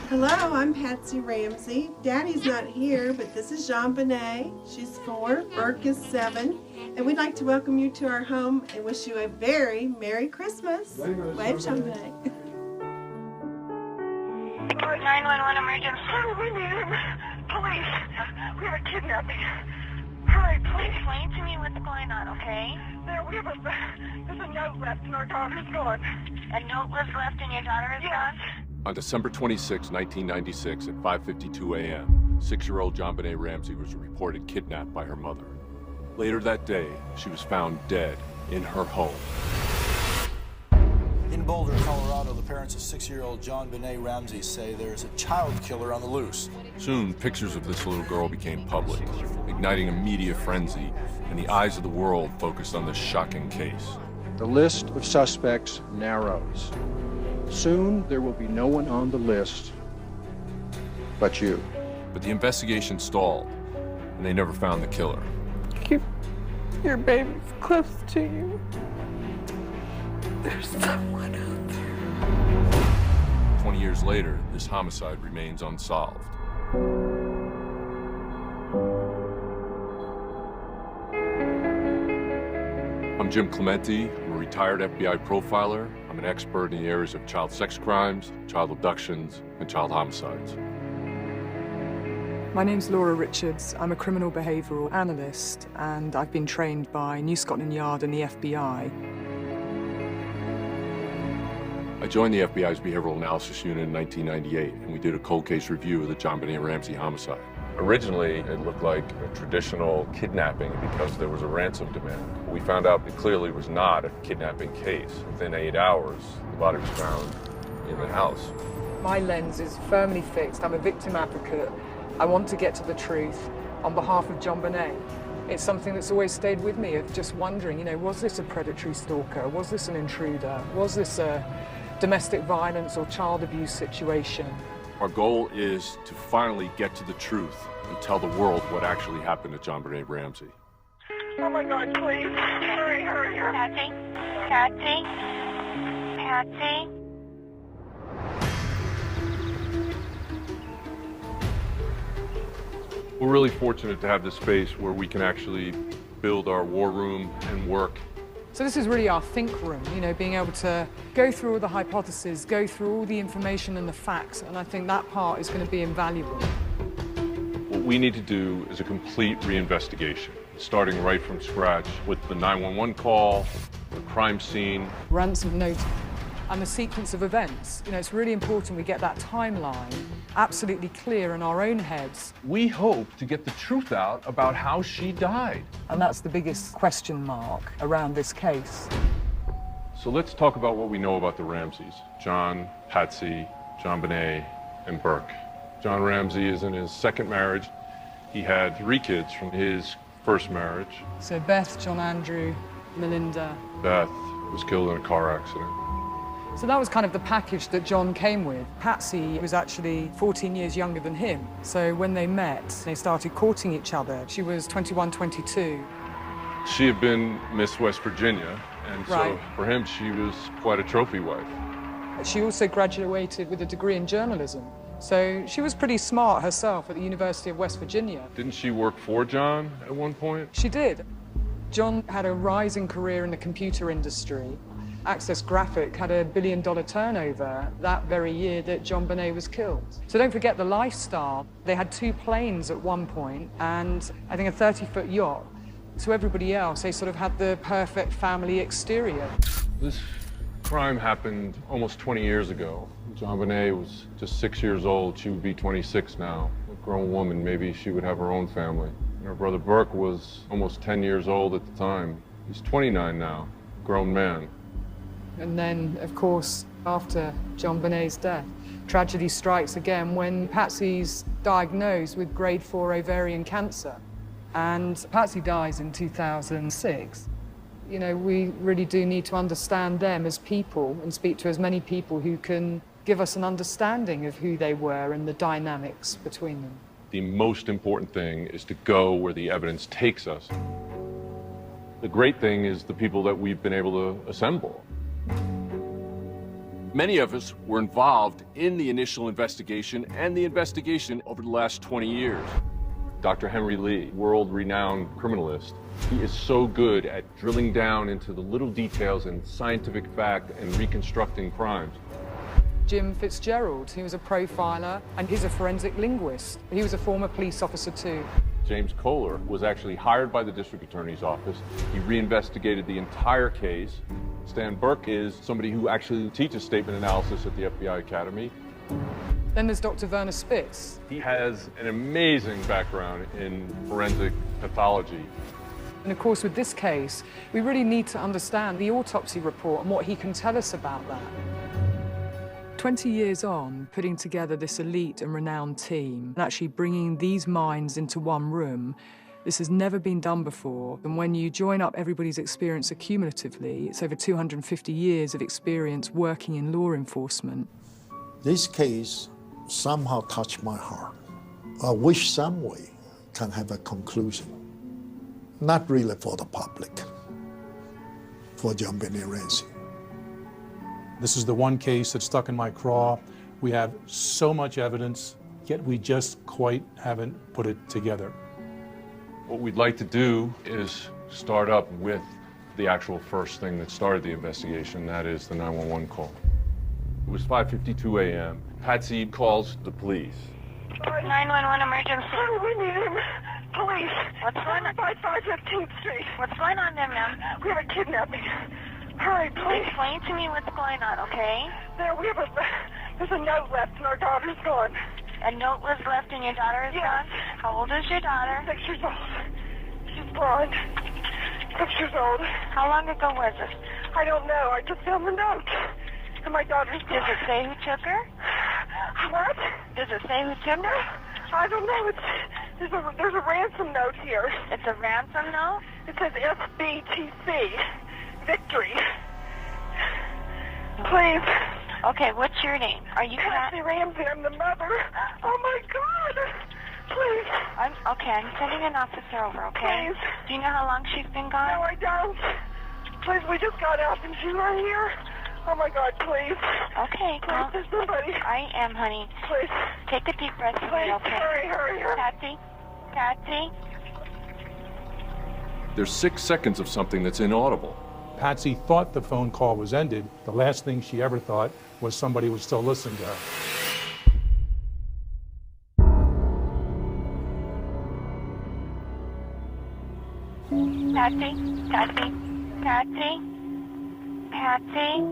Hello, I'm Pasty Ramsey. Daddy's not here, but this is JonBenét. She's 4, Burke is 7, and we'd like to welcome you to our home and wish you a very Merry Christmas. Wave, JonBenét. 911 emergency. Oh, we need him. Police. We have a kidnapping. Hurry, please. Explain to me what's going on, okay? There's a note left and our daughter's gone. A note was left and your daughter is gone? On December 26, 1996 at 5:52 a.m., 6-year-old JonBenét Ramsey was reported kidnapped by her mother. Later that day, she was found dead in her home. In Boulder, Colorado, the parents of 6-year-old JonBenét Ramsey say there is a child killer on the loose. Soon, pictures of this little girl became public, igniting a media frenzy, and the eyes of the world focused on this shocking case. The list of suspects narrows. Soon, there will be no one on the list but you. But the investigation stalled, and they never found the killer. Keep your babies close to you. There's someone out there. 20 years later, this homicide remains unsolved. I'm Jim Clemente. I'm a retired FBI profiler. I'm an expert in the areas of child sex crimes, child abductions, and child homicides. My name's Laura Richards. I'm a criminal behavioural analyst, and I've been trained by New Scotland Yard and the FBI. I joined the FBI's Behavioral Analysis Unit in 1998, and we did a cold case review of the JonBenét Ramsey homicide. Originally, it looked like a traditional kidnapping because there was a ransom demand. We found out it clearly was not a kidnapping case. Within 8 hours, the body was found in the house. My lens is firmly fixed. I'm a victim advocate. I want to get to the truth on behalf of JonBenét. It's something that's always stayed with me, of just wondering, was this a predatory stalker? Was this an intruder? Was this a domestic violence or child abuse situation? Our goal is to finally get to the truth and tell the world what actually happened to JonBenét Ramsey. Oh my God, please. Hurry. Patsy? We're really fortunate to have this space where we can actually build our war room and work. So this is really our think room, being able to go through all the hypotheses, go through all the information and the facts, and I think that part is going to be invaluable. What we need to do is a complete reinvestigation, starting right from scratch with the 911 call, the crime scene, ransom note, and the sequence of events. It's really important we get that timeline absolutely clear in our own heads. We hope to get the truth out about how she died. And that's the biggest question mark around this case. So let's talk about what we know about the Ramseys. John, Patsy, JonBenét, and Burke. John Ramsey is in his second marriage. He had 3 kids from his first marriage. So Beth, John Andrew, Melinda. Beth was killed in a car accident. So that was kind of the package that John came with. Patsy was actually 14 years younger than him. So when they met, they started courting each other. She was 21, 22. She had been Miss West Virginia, and so for him, she was quite a trophy wife. She also graduated with a degree in journalism. So she was pretty smart herself at the University of West Virginia. Didn't she work for John at one point? She did. John had a rising career in the computer industry. Access Graphic had a $1 billion turnover that very year that JonBenét was killed. So don't forget the lifestyle. They had 2 planes at one point and I think a 30-foot yacht. So everybody else, they sort of had the perfect family exterior. This crime happened almost 20 years ago. JonBenét was just 6 years old. She would be 26 now. A grown woman, maybe she would have her own family. And her brother Burke was almost 10 years old at the time. He's 29 now, a grown man. And then, of course, after JonBenét's death, tragedy strikes again when Patsy's diagnosed with grade 4 ovarian cancer. And Patsy dies in 2006. We really do need to understand them as people and speak to as many people who can give us an understanding of who they were and the dynamics between them. The most important thing is to go where the evidence takes us. The great thing is the people that we've been able to assemble. Many of us were involved in the initial investigation and the investigation over the last 20 years. Dr. Henry Lee, world-renowned criminalist, he is so good at drilling down into the little details and scientific fact and reconstructing crimes. Jim Fitzgerald, who was a profiler, and he's a forensic linguist. He was a former police officer too. James Kohler was actually hired by the district attorney's office. He reinvestigated the entire case. Stan Burke is somebody who actually teaches statement analysis at the FBI Academy. Then there's Dr. Werner Spitz. He has an amazing background in forensic pathology. And of course, with this case, we really need to understand the autopsy report and what he can tell us about that. 20 years on, putting together this elite and renowned team, and actually bringing these minds into one room, this has never been done before. And when you join up everybody's experience accumulatively, it's over 250 years of experience working in law enforcement. This case somehow touched my heart. I wish some way can have a conclusion. Not really for the public, for JonBenét Ramsey. This is the one case that's stuck in my craw. We have so much evidence, yet we just quite haven't put it together. What we'd like to do is start up with the actual first thing that started the investigation, that is the 911 call. It was 5:52 a.m. Patsy calls the police. 911 emergency. Oh, we need him. Police. What's going on? 515th Street. What's going on there, ma'am? We have a kidnapping. Hurry, please. Explain to me what's going on, okay? There's a note left and our daughter's gone. A note was left and your daughter is Yes. gone? How old is your daughter? 6 years old. She's blonde. 6 years old. How long ago was it? I don't know. I just found the note. And my daughter's gone. Does it say who took her? What? Does it say who took her? I don't know. There's a ransom note here. It's a ransom note? It says SBTC. Victory. Please. Okay, what's your name? Are you Pasty Ramsey, I'm the mother. Oh my God. Please. I'm sending an officer over, okay? Please. Do you know how long she's been gone? No, I don't. Please, we just got out and she's right here. Oh my God, please. Okay, Please, there's somebody. I am, honey. Please. Take a deep breath for me, Please, okay? hurry. Patsy? Patsy? There's 6 seconds of something that's inaudible. Patsy thought the phone call was ended. The last thing she ever thought was somebody was still listening to her. Patsy?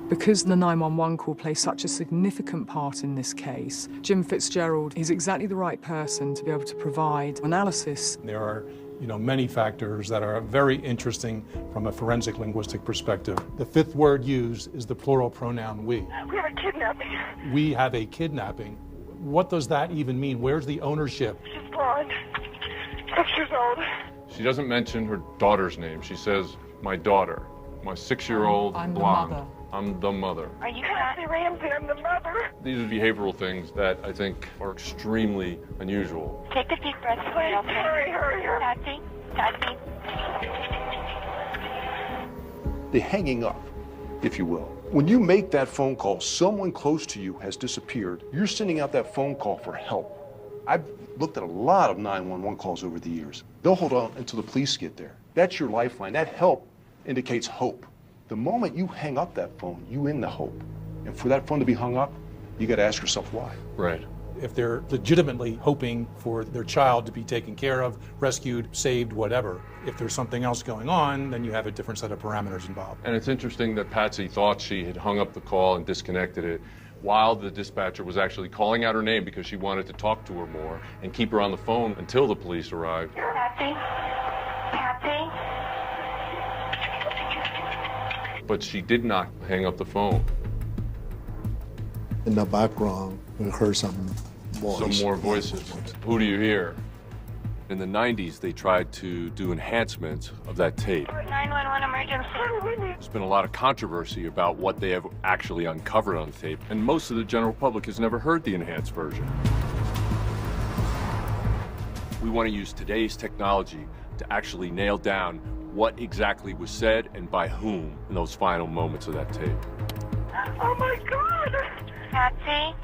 Because the 911 call plays such a significant part in this case, Jim Fitzgerald is exactly the right person to be able to provide analysis. There are, many factors that are very interesting from a forensic linguistic perspective. The fifth word used is the plural pronoun we. We have a kidnapping. We have a kidnapping. What does that even mean? Where's the ownership? She's blonde. 6 years old. She doesn't mention her daughter's name. She says, my daughter, my 6-year-old I'm the blonde. mother. I'm the mother. Are you Pasty Ramsey? I'm the mother. These are behavioral things that I think are extremely unusual. Take a deep breath for me, Please, okay? hurry. Patsy? The hanging up, if you will. When you make that phone call, someone close to you has disappeared. You're sending out that phone call for help. I've looked at a lot of 911 calls over the years. They'll hold on until the police get there. That's your lifeline. That help indicates hope. The moment you hang up that phone, you end the hope. And for that phone to be hung up, you got to ask yourself why. Right. If they're legitimately hoping for their child to be taken care of, rescued, saved, whatever, if there's something else going on, then you have a different set of parameters involved. And it's interesting that Patsy thought she had hung up the call and disconnected it while the dispatcher was actually calling out her name because she wanted to talk to her more and keep her on the phone until the police arrived. Patsy? But she did not hang up the phone. In the background, we heard some voice. Some more voices. Who do you hear? In the 90s, they tried to do enhancements of that tape. 911 emergency. There's been a lot of controversy about what they have actually uncovered on the tape, and most of the general public has never heard the enhanced version. We want to use today's technology to actually nail down what exactly was said and by whom in those final moments of that tape. Oh my God! Patsy?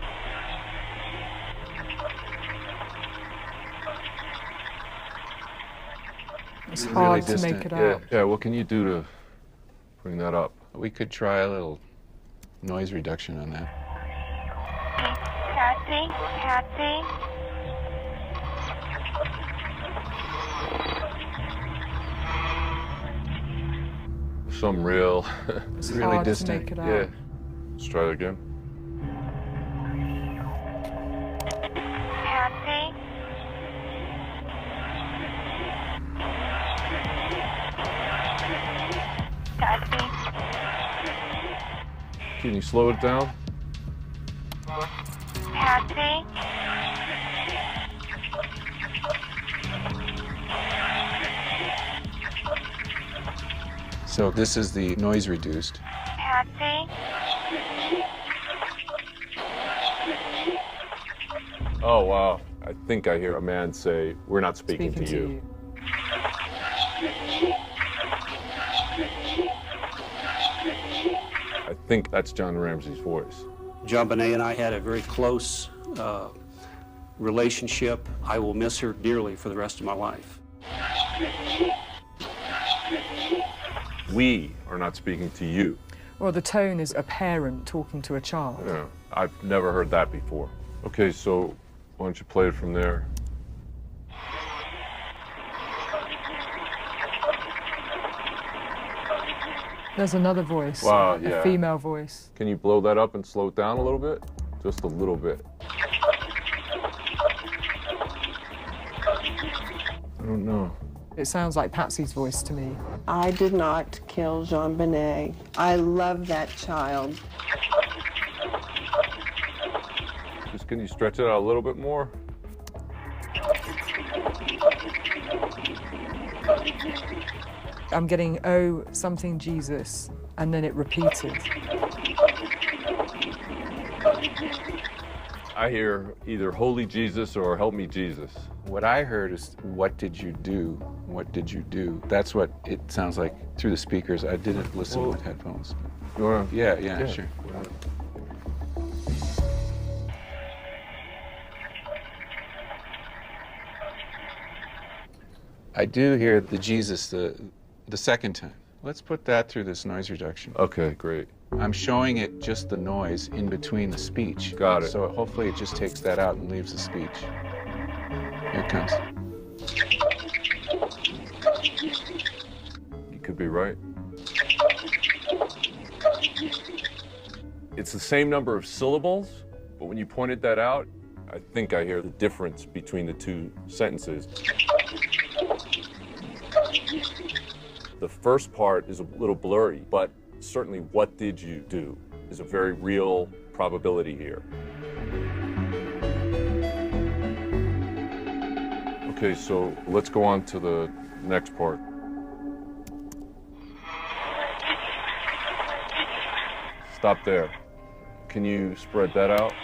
It's hard to make it out. Yeah, what can you do to bring that up? We could try a little noise reduction on that. Patsy? Patsy? Some real, It's really hard distant. to make it out. yeah. Let's try it again. Patsy? Patsy? Can you slow it down? Patsy? So this is the noise reduced. Patsy? Oh, wow. I think I hear a man say, "We're not speaking to you." I think that's John Ramsey's voice. JonBenét and I had a very close relationship. I will miss her dearly for the rest of my life. We are not speaking to you. Well, the tone is a parent talking to a child. Yeah, I've never heard that before. Okay, so why don't you play it from there? There's another voice, Wow, a yeah. female voice. Can you blow that up and slow it down a little bit? Just a little bit. I don't know. It sounds like Patsy's voice to me. I did not kill JonBenét. I love that child. Just can you stretch it out a little bit more? I'm getting, oh, something Jesus, and then it repeated. I hear either Holy Jesus or Help Me Jesus. What I heard is, what did you do? What did you do? That's what it sounds like through the speakers. I didn't listen with headphones. You wanna? Yeah, sure. I do hear the Jesus the second time. Let's put that through this noise reduction. Okay, great. I'm showing it just the noise in between the speech. Got it. So hopefully it just takes that out and leaves the speech. Here it comes. You could be right. It's the same number of syllables, but when you pointed that out, I think I hear the difference between the two sentences. The first part is a little blurry, but certainly what did you do is a very real probability here. Okay, so let's go on to the next part. Stop there. Can you spread that out?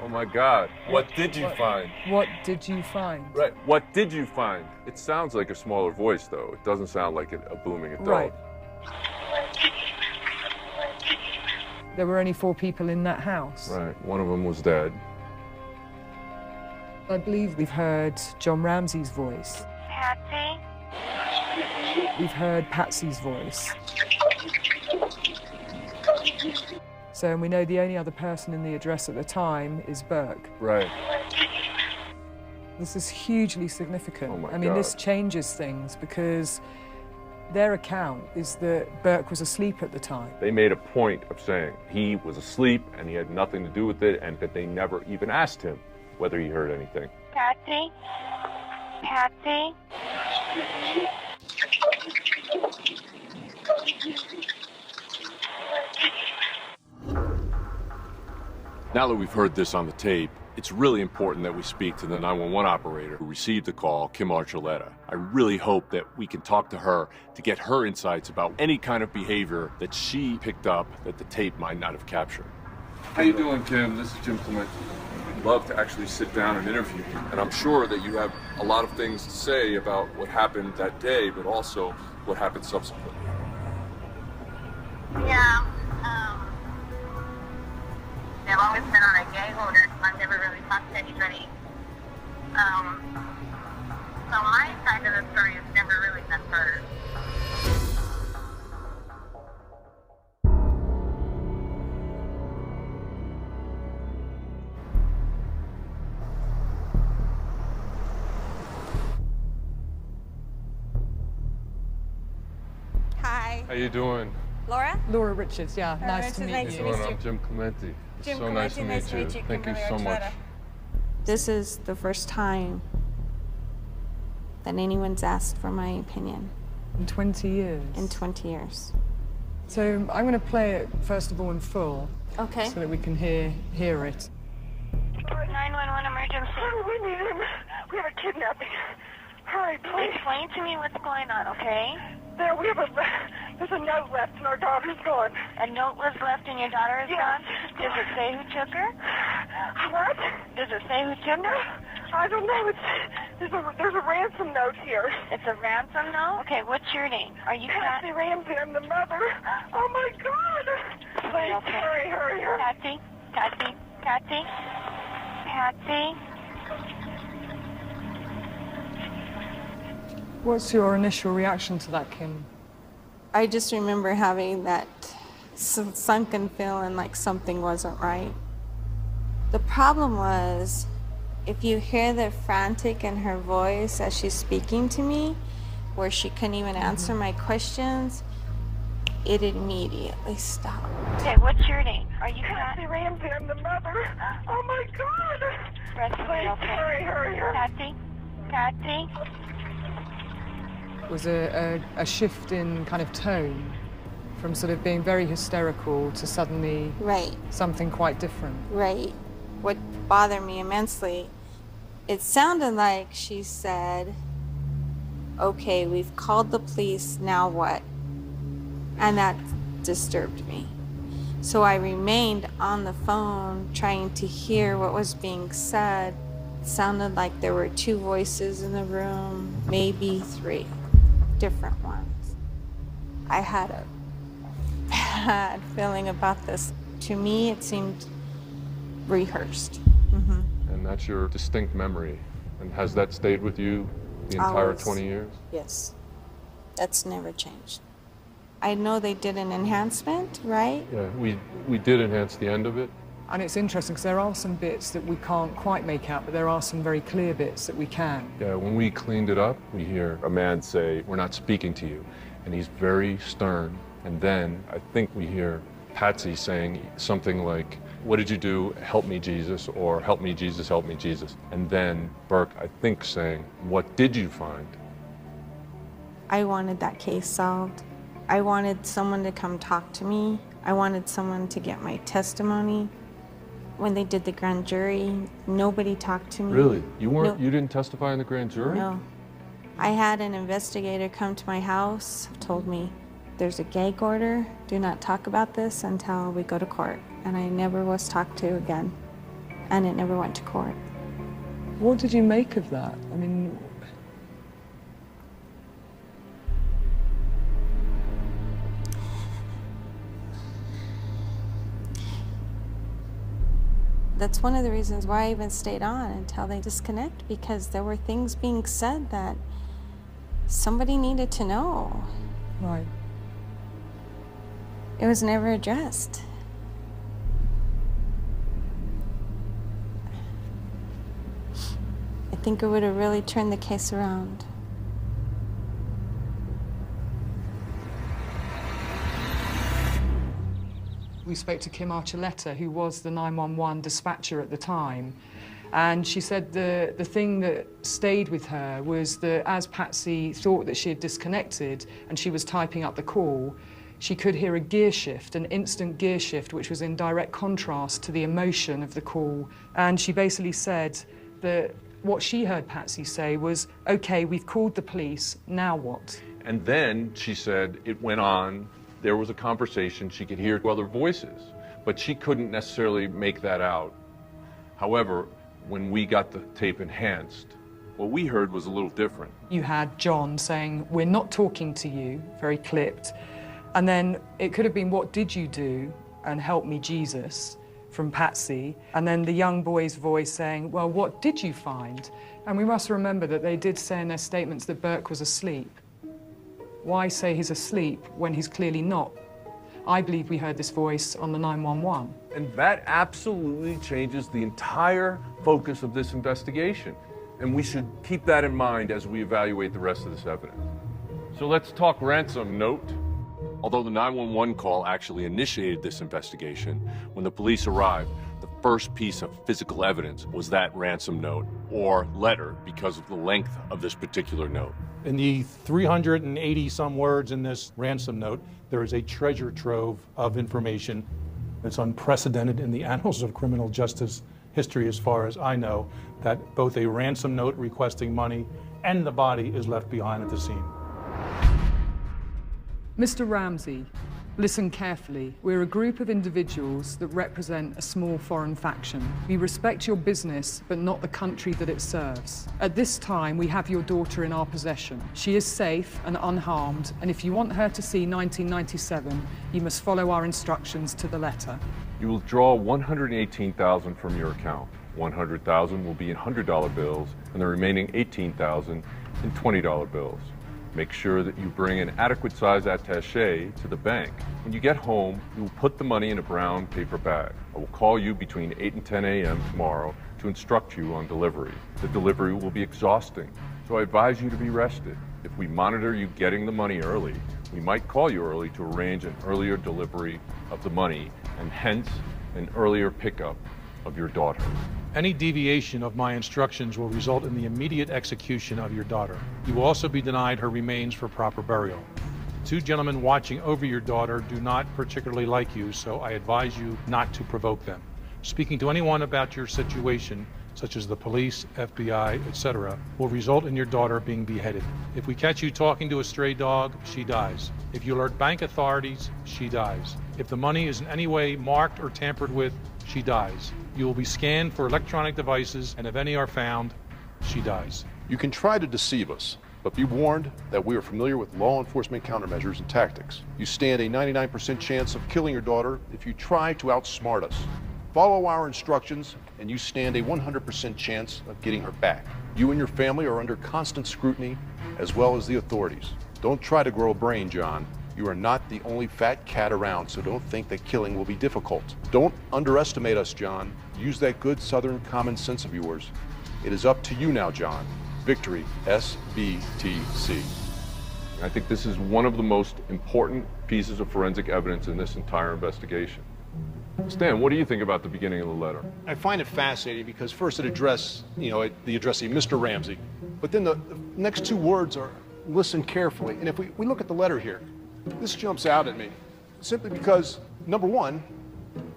Oh my God, what did you find? What did you find? Right, what did you find? It sounds like a smaller voice though. It doesn't sound like a booming adult. Right. There were only 4 people in that house. Right, one of them was dead. I believe we've heard John Ramsey's voice. Patsy? We've heard Patsy's voice. So we know the only other person in the address at the time is Burke. Right. This is hugely significant. Oh my I mean, God. this changes things because their account is that Burke was asleep at the time. They made a point of saying he was asleep and he had nothing to do with it and that they never even asked him whether he heard anything. Patsy? Patsy? Now that we've heard this on the tape, it's really important that we speak to the 911 operator who received the call, Kim Archuleta. I really hope that we can talk to her to get her insights about any kind of behavior that she picked up that the tape might not have captured. How you doing, Kim? This is Jim Clement. love to actually sit down and interview you. And I'm sure that you have a lot of things to say about what happened that day, but also what happened subsequently. Yeah, I've always been on a gag order, so I've never really talked to anybody. So my side of the story has never really been heard. Hi. How you doing? Laura? Laura Richards, yeah. Nice to meet you. I'm Jim Clementi. Jim So Clementi, nice to meet you. Thank you so much. This is the first time that anyone's asked for my opinion. In 20 years? In 20 years. So I'm going to play it, first of all, in full. Okay. So that we can hear it. 911 emergency. We need him. We have a kidnapping. Hurry, please. Explain to me what's going on, okay? There's a note left and our daughter's gone. A note was left and your daughter is gone? Does it say who took her? What? Does it say who took her? I don't know. There's a ransom note here. It's a ransom note? Okay, what's your name? Are you Pasty Ramsey? I'm the mother. Oh my God! Please, okay. hurry. Patsy. What's your initial reaction to that, Kim? I just remember having that sunken feeling like something wasn't right. The problem was, if you hear the frantic in her voice as she's speaking to me, where she couldn't even answer my questions, it immediately stopped. Okay, what's your name? Are you Pasty Ramsey? I'm the mother. Oh my God! Please, okay. Hurry. Patsy. Was a shift in kind of tone from sort of being very hysterical to suddenly something quite different. Right. What bothered me immensely, it sounded like she said, okay, we've called the police, now what? And that disturbed me. So I remained on the phone trying to hear what was being said. It sounded like there were 2 voices in the room, maybe 3 different ones. I had a bad feeling about this. To me, it seemed rehearsed. And that's your distinct memory. And has that stayed with you the entire Always. 20 years? Yes. That's never changed. I know they did an enhancement, right? Yeah, we did enhance the end of it. And it's interesting because there are some bits that we can't quite make out, but there are some very clear bits that we can. Yeah, when we cleaned it up, we hear a man say, "We're not speaking to you." And he's very stern. And then I think we hear Patsy saying something like, "What did you do? Help me, Jesus," or "Help me, Jesus, help me, Jesus." And then Burke, I think, saying, "What did you find?" I wanted that case solved. I wanted someone to come talk to me. I wanted someone to get my testimony. When they did the grand jury, nobody talked to me. Really? You didn't testify in the grand jury? No. I had an investigator come to my house, told me, there's a gag order. Do not talk about this until we go to court. And I never was talked to again. And it never went to court. What did you make of that? I mean, that's one of the reasons why I even stayed on until they disconnect, because there were things being said that somebody needed to know. Right. It was never addressed. I think it would have really turned the case around. We spoke to Kim Archuleta, who was the 911 dispatcher at the time, and she said the thing that stayed with her was that as Patsy thought that she had disconnected and she was typing up the call, she could hear a gear shift, an instant gear shift, which was in direct contrast to the emotion of the call. And she basically said that what she heard Patsy say was, okay, we've called the police, now what? And then she said it went on. There was a conversation. She could hear other voices, but she couldn't necessarily make that out. However, when we got the tape enhanced, what we heard was a little different. You had John saying, "We're not talking to you," very clipped. And then it could have been, "What did you do?" and "Help me, Jesus," from Patsy. And then the young boy's voice saying, "Well, what did you find?" And we must remember that they did say in their statements that Burke was asleep. Why say he's asleep when he's clearly not? I believe we heard this voice on the 911. And that absolutely changes the entire focus of this investigation. And we should keep that in mind as we evaluate the rest of this evidence. So let's talk ransom note. Although the 911 call actually initiated this investigation, when the police arrived, the first piece of physical evidence was that ransom note, or letter, because of the length of this particular note. In the 380-some words in this ransom note, there is a treasure trove of information that's unprecedented in the annals of criminal justice history, as far as I know, that both a ransom note requesting money and the body is left behind at the scene. Mr. Ramsey, listen carefully. We're a group of individuals that represent a small foreign faction. We respect your business, but not the country that it serves. At this time, we have your daughter in our possession. She is safe and unharmed, and if you want her to see 1997, you must follow our instructions to the letter. You will draw $118,000 from your account. $100,000 will be in $100 bills, and the remaining $18,000 in $20 bills. Make sure that you bring an adequate size attaché to the bank. When you get home, you will put the money in a brown paper bag. I will call you between 8 and 10 a.m. tomorrow to instruct you on delivery. The delivery will be exhausting, so I advise you to be rested. If we monitor you getting the money early, we might call you early to arrange an earlier delivery of the money and hence an earlier pickup of your daughter. Any deviation of my instructions will result in the immediate execution of your daughter. You will also be denied her remains for proper burial. The two gentlemen watching over your daughter do not particularly like you, so I advise you not to provoke them. Speaking to anyone about your situation, such as the police, FBI, etc., will result in your daughter being beheaded. If we catch you talking to a stray dog, she dies. If you alert bank authorities, she dies. If the money is in any way marked or tampered with, she dies. You will be scanned for electronic devices, and if any are found, she dies. You can try to deceive us, but be warned that we are familiar with law enforcement countermeasures and tactics. You stand a 99% chance of killing your daughter if you try to outsmart us. Follow our instructions, and you stand a 100% chance of getting her back. You and your family are under constant scrutiny, as well as the authorities. Don't try to grow a brain, John. You are not the only fat cat around, so don't think that killing will be difficult. Don't underestimate us, John. Use that good Southern common sense of yours. It is up to you now, John. Victory, SBTC. I think this is one of the most important pieces of forensic evidence in this entire investigation. Stan, what do you think about the beginning of the letter? I find it fascinating because first it addressed, the addressee, Mr. Ramsey, but then the next two words are, listen carefully. And if we look at the letter here, this jumps out at me simply because, number one,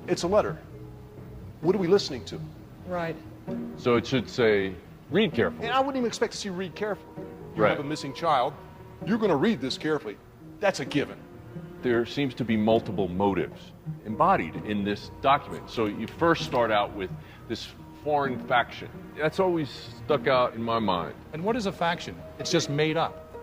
it's a letter. What are we listening to? Right. So it should say, read carefully. And I wouldn't even expect to see read carefully. You Right. have a missing child, you're going to read this carefully. That's a given. There seems to be multiple motives embodied in this document. So you first start out with this foreign faction. That's always stuck out in my mind. And what is a faction? It's just made up.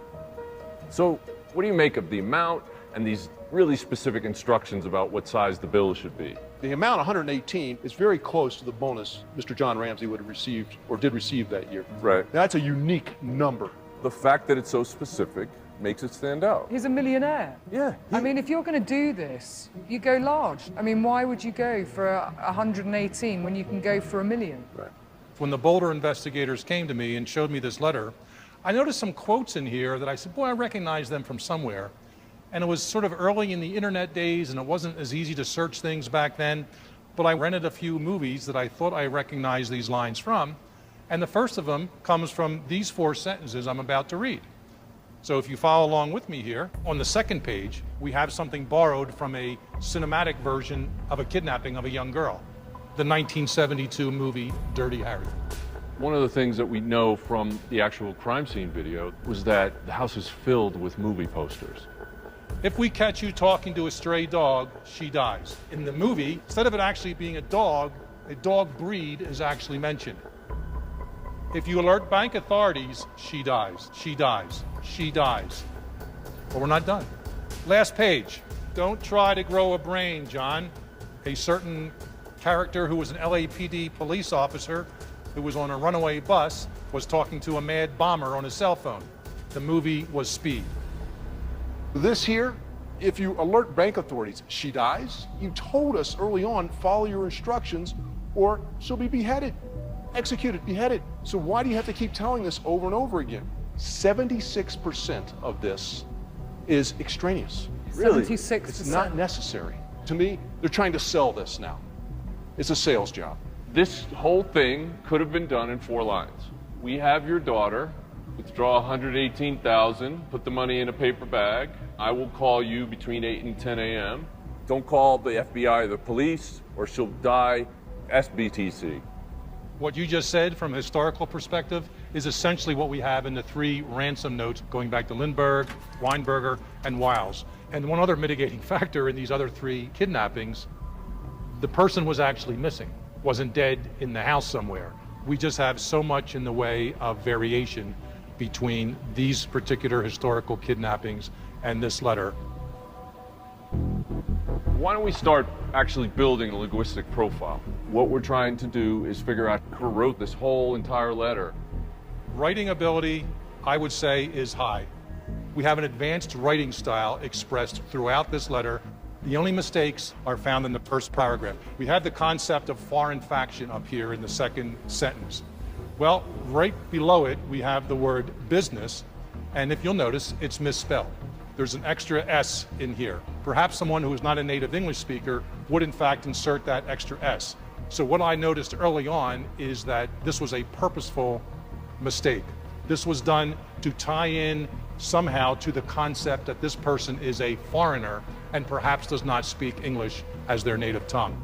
So what do you make of the amount and these really specific instructions about what size the bill should be? The amount, 118, is very close to the bonus Mr. John Ramsey would have received or did receive that year. Right. Now, that's a unique number. The fact that it's so specific makes it stand out. He's a millionaire. Yeah. I mean, if you're going to do this, you go large. I mean, why would you go for 118 when you can go for $1 million? Right. When the Boulder investigators came to me and showed me this letter, I noticed some quotes in here that I said, boy, I recognize them from somewhere. And it was sort of early in the internet days, and it wasn't as easy to search things back then. But I rented a few movies that I thought I recognized these lines from. And the first of them comes from these 4 sentences I'm about to read. So if you follow along with me here, on the second page, we have something borrowed from a cinematic version of a kidnapping of a young girl, the 1972 movie Dirty Harry. One of the things that we know from the actual crime scene video was that the house is filled with movie posters. If we catch you talking to a stray dog, she dies. In the movie, instead of it actually being a dog, a dog breed is actually mentioned. If you alert bank authorities, she dies, she dies, she dies. But we're not done. Last page. Don't try to grow a brain, John. A certain character who was an LAPD police officer who was on a runaway bus was talking to a mad bomber on his cell phone. The movie was Speed. This here, if you alert bank authorities, she dies. You told us early on, follow your instructions or she'll be beheaded, executed, beheaded. So why do you have to keep telling this over and over again? 76% of this is extraneous. Really? 76%. It's not necessary. To me, they're trying to sell this now. It's a sales job. This whole thing could have been done in 4 lines. We have your daughter. Withdraw $118,000. Put the money in a paper bag. I will call you between 8 and 10 a.m. Don't call the FBI or the police, or she'll die SBTC. What you just said from a historical perspective is essentially what we have in the 3 ransom notes going back to Lindbergh, Weinberger, and Wiles. And one other mitigating factor in these other 3 kidnappings, the person was actually missing, wasn't dead in the house somewhere. We just have so much in the way of variation between these particular historical kidnappings and this letter. Why don't we start actually building a linguistic profile? What we're trying to do is figure out who wrote this whole entire letter. Writing ability, I would say, is high. We have an advanced writing style expressed throughout this letter. The only mistakes are found in the first paragraph. We have the concept of foreign faction up here in the second sentence. Well, right below it, we have the word business, and if you'll notice, it's misspelled. There's an extra S in here. Perhaps someone who is not a native English speaker would in fact insert that extra S. So what I noticed early on is that this was a purposeful mistake. This was done to tie in somehow to the concept that this person is a foreigner and perhaps does not speak English as their native tongue.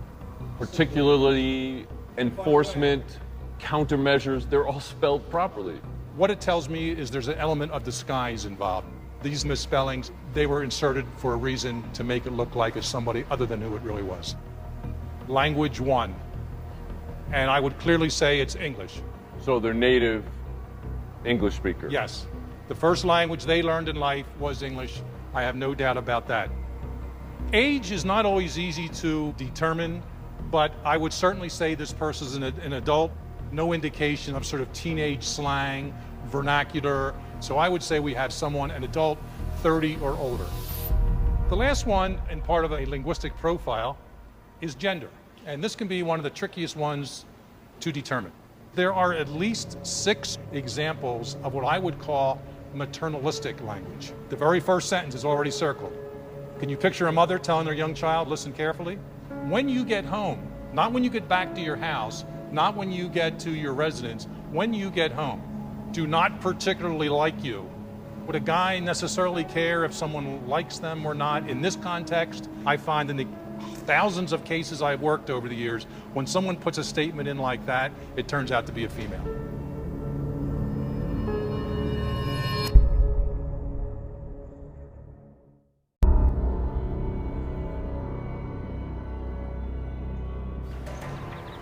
Particularly enforcement, countermeasures, they're all spelled properly. What it tells me is there's an element of disguise involved. These misspellings, they were inserted for a reason to make it look like it's somebody other than who it really was. Language 1, and I would clearly say it's English. So they're native English speakers? Yes. The first language they learned in life was English. I have no doubt about that. Age is not always easy to determine, but I would certainly say this person is an adult. No indication of sort of teenage slang, vernacular. So I would say we have someone, an adult, 30 or older. The last one, and part of a linguistic profile, is gender. And this can be one of the trickiest ones to determine. There are at least 6 examples of what I would call maternalistic language. The very first sentence is already circled. Can you picture a mother telling their young child, listen carefully? When you get home, not when you get back to your house, not when you get to your residence, when you get home, do not particularly like you. Would a guy necessarily care if someone likes them or not? In this context, I find in the thousands of cases I've worked over the years, when someone puts a statement in like that, it turns out to be a female.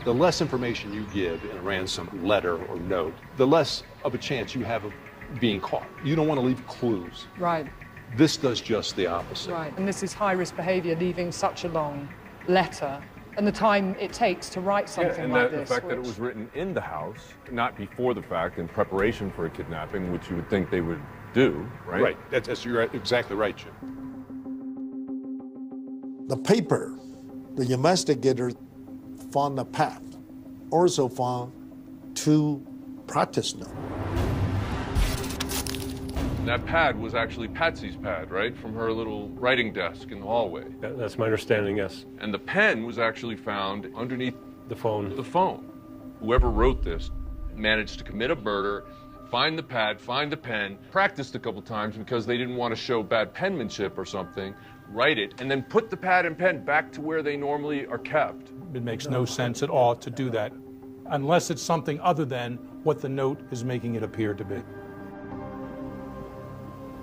The less information you give in a ransom letter or note, the less of a chance you have of being caught. You don't want to leave clues. Right. This does just the opposite. Right, and this is high-risk behavior, leaving such a long letter and the time it takes to write something like this. The fact that it was written in the house, not before the fact, in preparation for a kidnapping, which you would think they would do, right? Right, you're exactly right, Jim. The paper, the investigator found a pad, also found 2 practice notes. That pad was actually Patsy's pad, right? From her little writing desk in the hallway. That's my understanding, yes. And the pen was actually found underneath the phone. The phone. Whoever wrote this managed to commit a murder, find the pad, find the pen, practiced a couple times because they didn't want to show bad penmanship or something, write it, and then put the pad and pen back to where they normally are kept. It makes no sense at all to do that, unless it's something other than what the note is making it appear to be.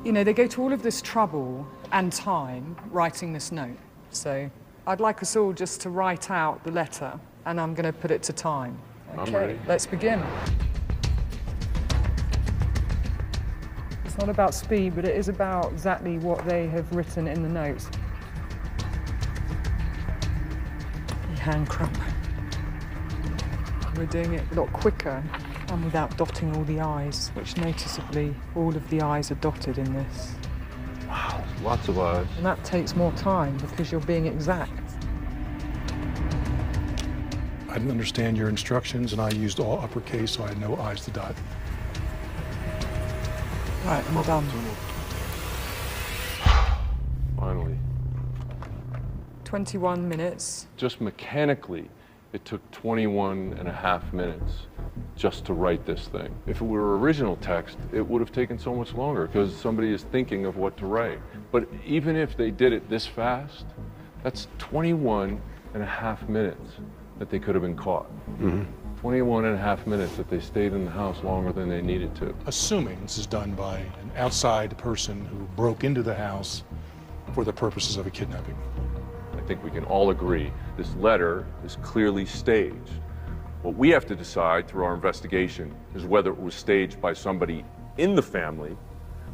You know, they go to all of this trouble and time writing this note. So I'd like us all just to write out the letter and I'm going to put it to time. I'm ready. Let's begin. It's not about speed, but it is about exactly what they have written in the notes. Hand cramp. We're doing it a lot quicker and without dotting all the I's, which noticeably all of the I's are dotted in this. Wow, lots of I's. And that takes more time because you're being exact. I didn't understand your instructions, and I used all uppercase, so I had no I's to dot. Right, I'm done. Finally. 21 minutes. Just mechanically, it took 21 and a half minutes just to write this thing. If it were original text, it would have taken so much longer because somebody is thinking of what to write. But even if they did it this fast, that's 21 and a half minutes that they could have been caught. 21 and a half minutes that they stayed in the house longer than they needed to. Assuming this is done by an outside person who broke into the house for the purposes of a kidnapping. I think we can all agree this letter is clearly staged. What we have to decide through our investigation is whether it was staged by somebody in the family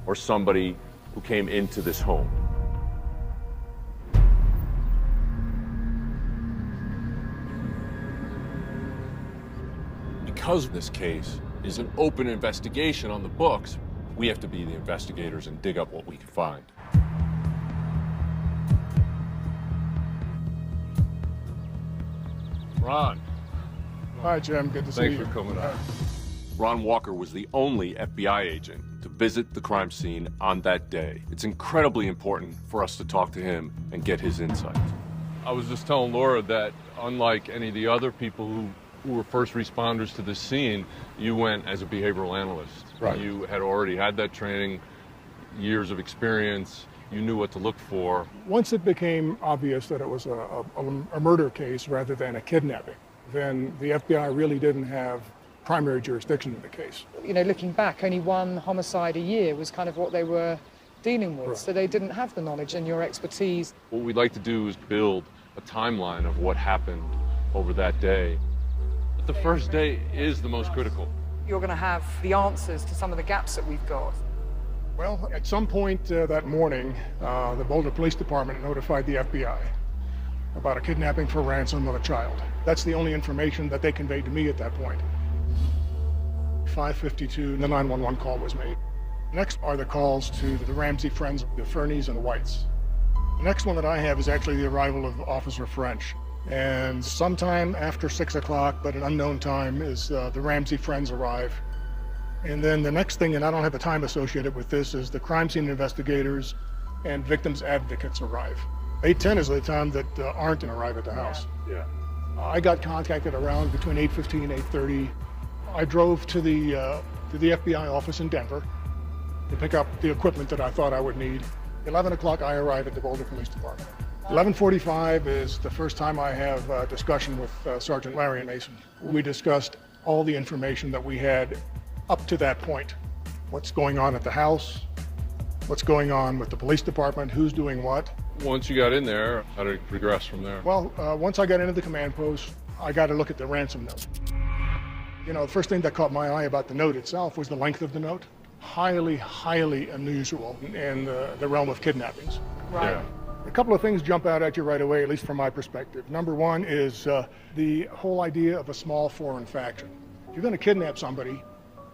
or somebody who came into this home. Because this case is an open investigation on the books, we have to be the investigators and dig up what we can find. Ron. Hi, Jim. Good to see you. Thanks for coming up. Ron Walker was the only FBI agent to visit the crime scene on that day. It's incredibly important for us to talk to him and get his insights. I was just telling Laura that unlike any of the other people who were first responders to the scene, you went as a behavioral analyst. Right. You had already had that training, years of experience. You knew what to look for. Once it became obvious that it was a murder case rather than a kidnapping, then the FBI really didn't have primary jurisdiction in the case. You know, looking back, only one homicide a year was kind of what they were dealing with, so they didn't have the knowledge and your expertise. What we'd like to do is build a timeline of what happened over that day. But the first day is the most critical. You're going to have the answers to some of the gaps that we've got. Well, at some point that morning, the Boulder Police Department notified the FBI about a kidnapping for ransom of a child. That's the only information that they conveyed to me at that point. 5:52, the 911 call was made. Next are the calls to the Ramsey friends, the Fernies and the Whites. The next one that I have is actually the arrival of Officer French. And sometime after 6 o'clock, but an unknown time, is the Ramsey friends arrive. And then the next thing, and I don't have the time associated with this, is the crime scene investigators and victims advocates arrive. 8:10 is the time that Arnton arrived at the house. Yeah. I got contacted around between 8:15 and 8:30. I drove to the FBI office in Denver to pick up the equipment that I thought I would need. 11 o'clock, I arrive at the Boulder Police Department. 11:45 is the first time I have a discussion with Sergeant Larry Mason. We discussed all the information that we had up to that point. What's going on at the house, what's going on with the police department, who's doing what. Once you got in there, how did it progress from there? Well, once I got into the command post, I got to look at the ransom note. You know, the first thing that caught my eye about the note itself was the length of the note. Highly, highly unusual in the realm of kidnappings. Right. Yeah. A couple of things jump out at you right away, at least from my perspective. Number one is the whole idea of a small foreign faction. If you're going to kidnap somebody,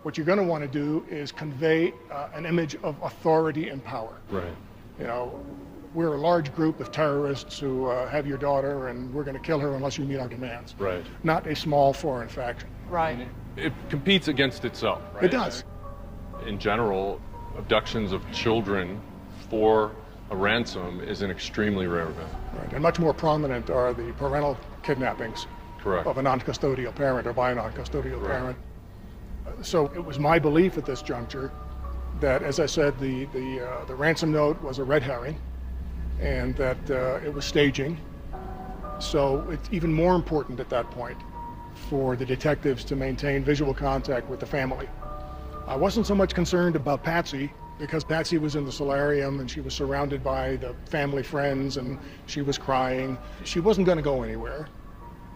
what you're going to want to do is convey an image of authority and power. Right. You know, we're a large group of terrorists who have your daughter and we're going to kill her unless you meet our demands. Right. Not a small foreign faction. Right. It competes against itself, right? It does. In general, abductions of children for a ransom is an extremely rare event. Right. And much more prominent are the parental kidnappings. Correct. Of a non-custodial parent or by a non-custodial parent. So it was my belief at this juncture that, as I said, the ransom note was a red herring and that it was staging. So it's even more important at that point for the detectives to maintain visual contact with the family. I wasn't so much concerned about Patsy because Patsy was in the solarium and she was surrounded by the family friends and she was crying. She wasn't going to go anywhere.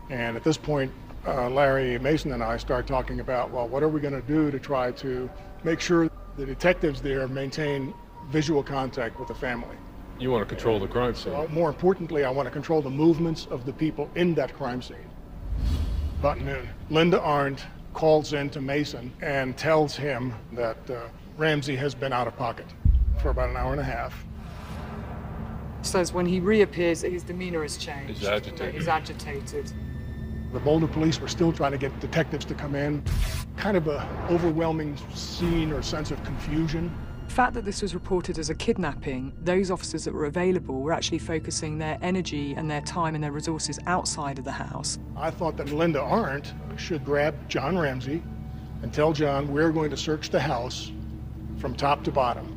And at this point, Larry Mason and I start talking about, well, what are we going to do to try to make sure the detectives there maintain visual contact with the family? You want to control the crime scene. More importantly, I want to control the movements of the people in that crime scene. About noon, Linda Arndt calls in to Mason and tells him that Ramsey has been out of pocket for about an hour and a half. Says when he reappears, his demeanor has changed. He's agitated. He's agitated. The Boulder police were still trying to get detectives to come in. Kind of a overwhelming scene or sense of confusion. The fact that this was reported as a kidnapping, those officers that were available were actually focusing their energy and their time and their resources outside of the house. I thought that Linda Arndt should grab John Ramsey and tell John, we're going to search the house from top to bottom.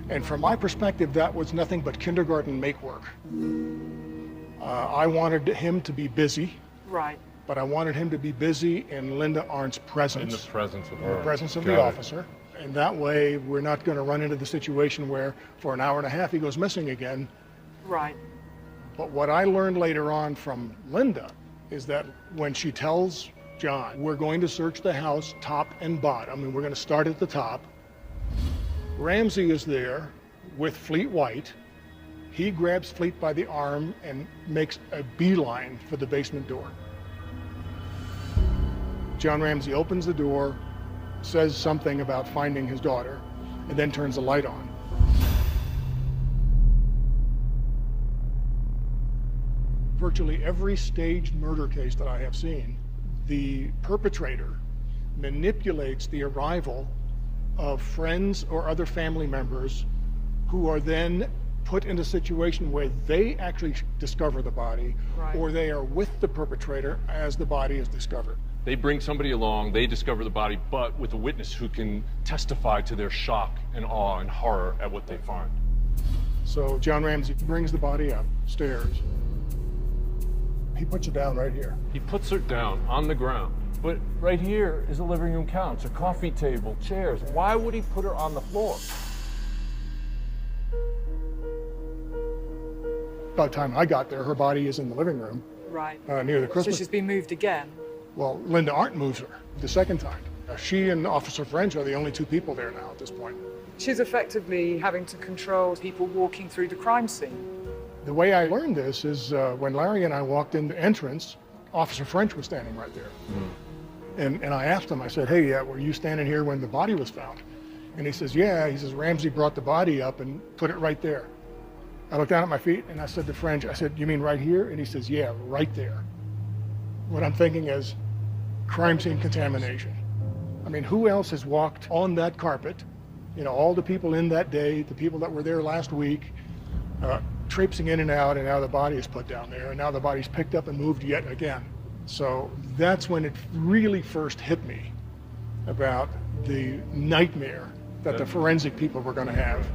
And from my perspective, that was nothing but kindergarten make work. I wanted him to be busy. Right. But I wanted him to be busy in Linda Arndt's presence. In the presence of her. In the presence of the officer. And that way, we're not going to run into the situation where for an hour and a half he goes missing again. Right. But what I learned later on from Linda is that when she tells John, we're going to search the house top and bottom, and we're going to start at the top, Ramsey is there with Fleet White. He grabs Fleet by the arm and makes a beeline for the basement door. John Ramsey opens the door, says something about finding his daughter, and then turns the light on. Virtually every staged murder case that I have seen, the perpetrator manipulates the arrival of friends or other family members who are then put in a situation where they actually discover the body, right, or they are with the perpetrator as the body is discovered. They bring somebody along, they discover the body, but with a witness who can testify to their shock and awe and horror at what they find. So John Ramsey brings the body upstairs. He puts her down right here. He puts her down on the ground. But right here is a living room couch, a coffee table, chairs. Why would he put her on the floor? By the time I got there, her body is in the living room. Right. Near the Christmas. So she's been moved again? Well, Linda Arndt moves her the second time. She and Officer French are the only two people there now at this point. She's effectively having to control people walking through the crime scene. The way I learned this is when Larry and I walked in the entrance, Officer French was standing right there. And I asked him, I said, hey, were you standing here when the body was found? And he says, yeah. He says, Ramsey brought the body up and put it right there. I looked down at my feet and I said to French, I said, you mean right here? And he says, yeah, right there. What I'm thinking is crime scene contamination. I mean, who else has walked on that carpet? You know, all the people in that day, the people that were there last week, traipsing in and out, and now the body is put down there, and now the body's picked up and moved yet again. So that's when it really first hit me about the nightmare that the forensic people were going to have.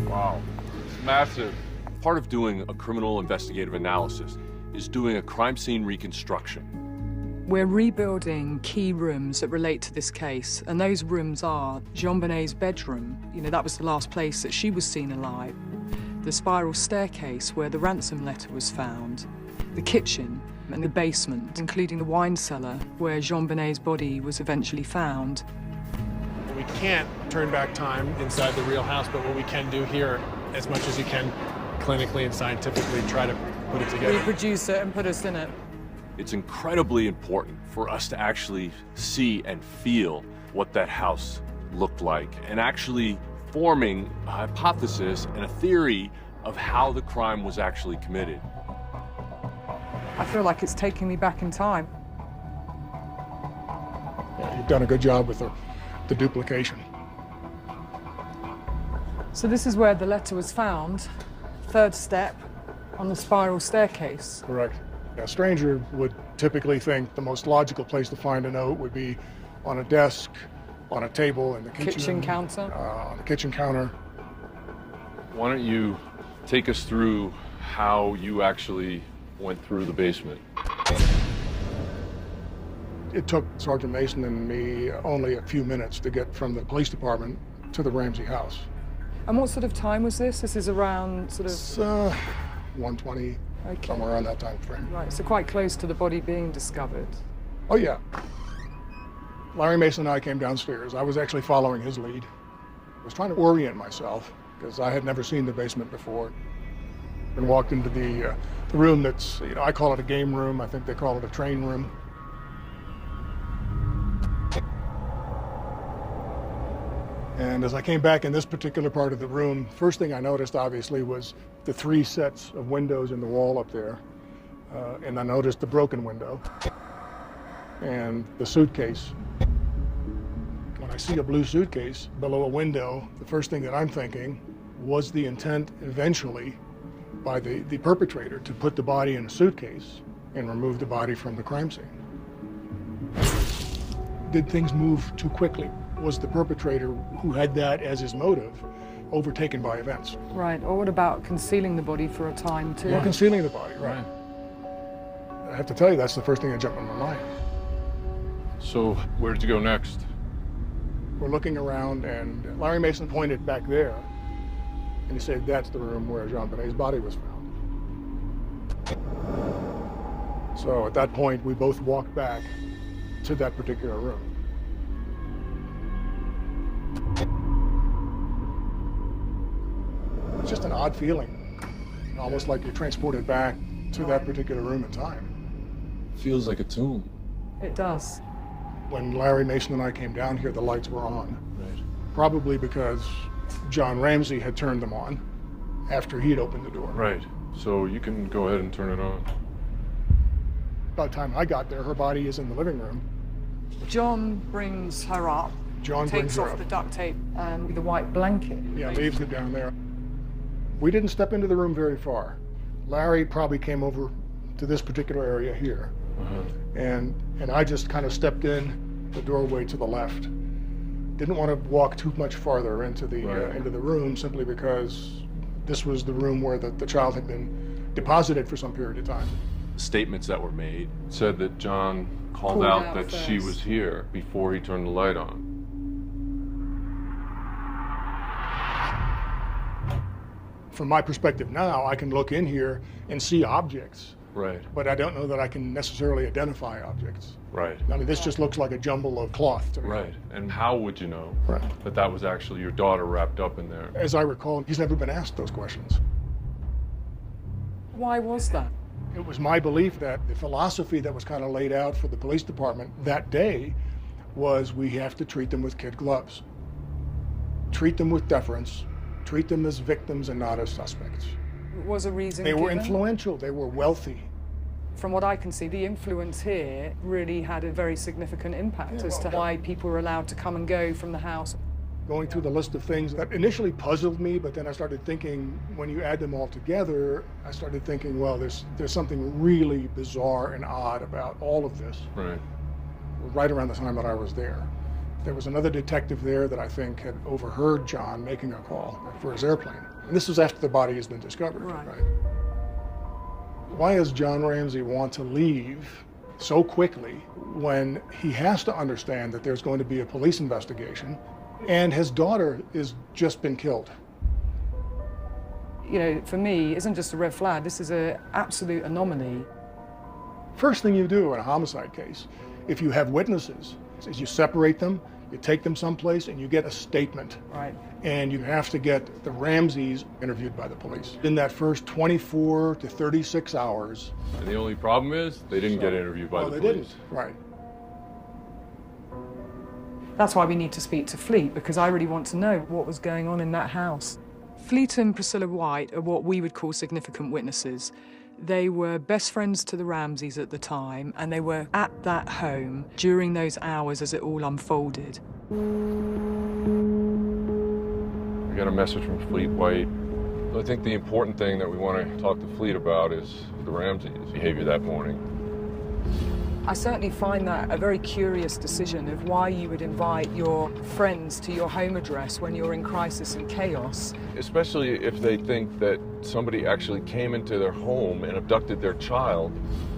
Wow, it's massive. Part of doing a criminal investigative analysis is doing a crime scene reconstruction. We're rebuilding key rooms that relate to this case, and those rooms are JonBenét's bedroom. You know, that was the last place that she was seen alive. The spiral staircase where the ransom letter was found. The kitchen and the basement, including the wine cellar where JonBenét's body was eventually found. We can't turn back time inside the real house, but what we can do here, as much as you can clinically and scientifically, try to put it together. Reproduce it and put us in it. It's incredibly important for us to actually see and feel what that house looked like, and actually forming a hypothesis and a theory of how the crime was actually committed. I feel like it's taking me back in time. Yeah, you've done a good job with the duplication. So this is where the letter was found, third step on the spiral staircase. Correct. A stranger would typically think the most logical place to find a note would be on a desk, on a table in the kitchen counter. On the kitchen counter. Why don't you take us through how you actually went through the basement? It took Sergeant Mason and me only a few minutes to get from the police department to the Ramsey house. And what sort of time was this? This is around sort of... It's 1:20, okay. Somewhere around that time frame. Right, so quite close to the body being discovered. Oh, yeah. Larry Mason and I came downstairs. I was actually following his lead. I was trying to orient myself because I had never seen the basement before. And walked into the room that's, I call it a game room. I think they call it a train room. And as I came back in this particular part of the room, first thing I noticed, obviously, was the 3 sets of windows in the wall up there. And I noticed the broken window and the suitcase. When I see a blue suitcase below a window, the first thing that I'm thinking was the intent eventually by the perpetrator to put the body in a suitcase and remove the body from the crime scene. Did things move too quickly? Was the perpetrator, who had that as his motive, overtaken by events? Right, or what about concealing the body for a time too? Well, concealing the body, right. I have to tell you, that's the first thing that jumped in my mind. So where did you go next? We're looking around, and Larry Mason pointed back there, and he said, that's the room where JonBenét's body was found. So at that point, we both walked back to that particular room. It's just an odd feeling, almost like you're transported back to that particular room in time. Feels like a tomb. It does. When Larry Mason and I came down here, the lights were on. Right. Probably because John Ramsey had turned them on after he'd opened the door. Right. So you can go ahead and turn it on. By the time I got there, her body is in the living room. John brings her up. John brings takes her off up. the duct tape and the white blanket. Yeah, leaves it down there. We didn't step into the room very far. Larry probably came over to this particular area here. And I just kind of stepped in the doorway to the left. Didn't want to walk too much farther into the room, simply because this was the room where the child had been deposited for some period of time. The statements that were made said that John called out that first. she was here before he turned the light on. From my perspective now, I can look in here and see objects. Right. But I don't know that I can necessarily identify objects. Right. I mean, this just looks like a jumble of cloth to me. Right. And how would you know Right. that that was actually your daughter wrapped up in there? As I recall, he's never been asked those questions. Why was that? It was my belief that the philosophy that was kind of laid out for the police department that day was we have to treat them with kid gloves. Treat them with deference. Treat them as victims and not as suspects. Was a reason They were given? influential. They were wealthy. From what I can see, the influence here really had a very significant impact as to why people were allowed to come and go from the house. Going through the list of things that initially puzzled me, but then I started thinking, when you add them all together, I started thinking, well, there's something really bizarre and odd about all of this. Right. Right around the time that I was there. There was another detective there that I think had overheard John making a call for his airplane. And this was after the body has been discovered. Right. Why does John Ramsey want to leave so quickly when he has to understand that there's going to be a police investigation and his daughter has just been killed? You know, for me, it isn't just a red flag. This is an absolute anomaly. First thing you do in a homicide case, if you have witnesses, is you separate them, you take them someplace, and you get a statement. Right. And you have to get the Ramseys interviewed by the police. In that first 24 to 36 hours. And the only problem is they didn't get interviewed by the police. They didn't, right. That's why we need to speak to Fleet, because I really want to know what was going on in that house. Fleet and Priscilla White are what we would call significant witnesses. They were best friends to the Ramseys at the time, and they were at that home during those hours as it all unfolded. We got a message from Fleet White. I think the important thing that we want to talk to Fleet about is the Ramseys' behavior that morning. I certainly find that a very curious decision of why you would invite your friends to your home address when you're in crisis and chaos. Especially if they think that somebody actually came into their home and abducted their child.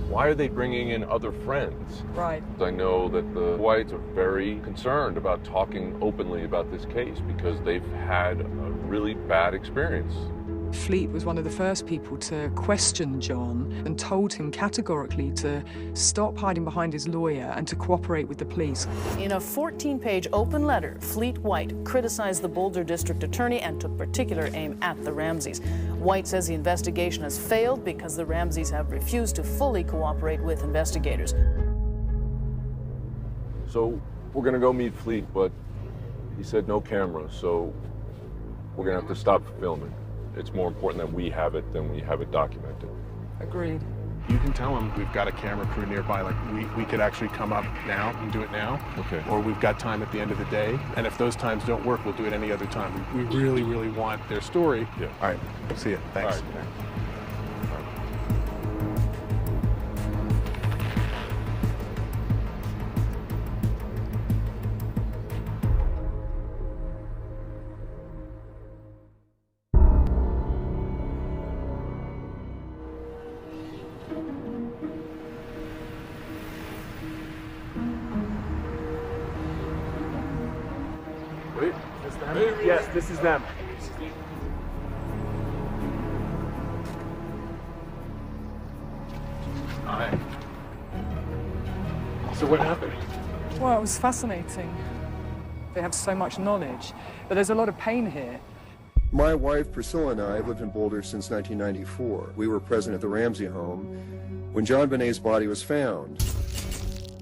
Why are they bringing in other friends? Right. I know that the Whites are very concerned about talking openly about this case because they've had a really bad experience. Fleet was one of the first people to question John and told him categorically to stop hiding behind his lawyer and to cooperate with the police. In a 14-page open letter, Fleet White criticized the Boulder District Attorney and took particular aim at the Ramseys. White says the investigation has failed because the Ramseys have refused to fully cooperate with investigators. So we're gonna go meet Fleet, but he said no camera, so we're gonna have to stop filming. It's more important that we have it than we have it documented. Agreed. You can tell them we've got a camera crew nearby, like we could actually come up now and do it now. Okay. Or we've got time at the end of the day. And if those times don't work, we'll do it any other time. We really, really want their story. Yeah. All right, see you, thanks. All right. Wait, is this them? Yes, this is them. Hi. So what happened? Well, it was fascinating. They have so much knowledge, but there's a lot of pain here. My wife, Priscilla, and I have lived in Boulder since 1994. We were present at the Ramsey home when JonBenét's body was found.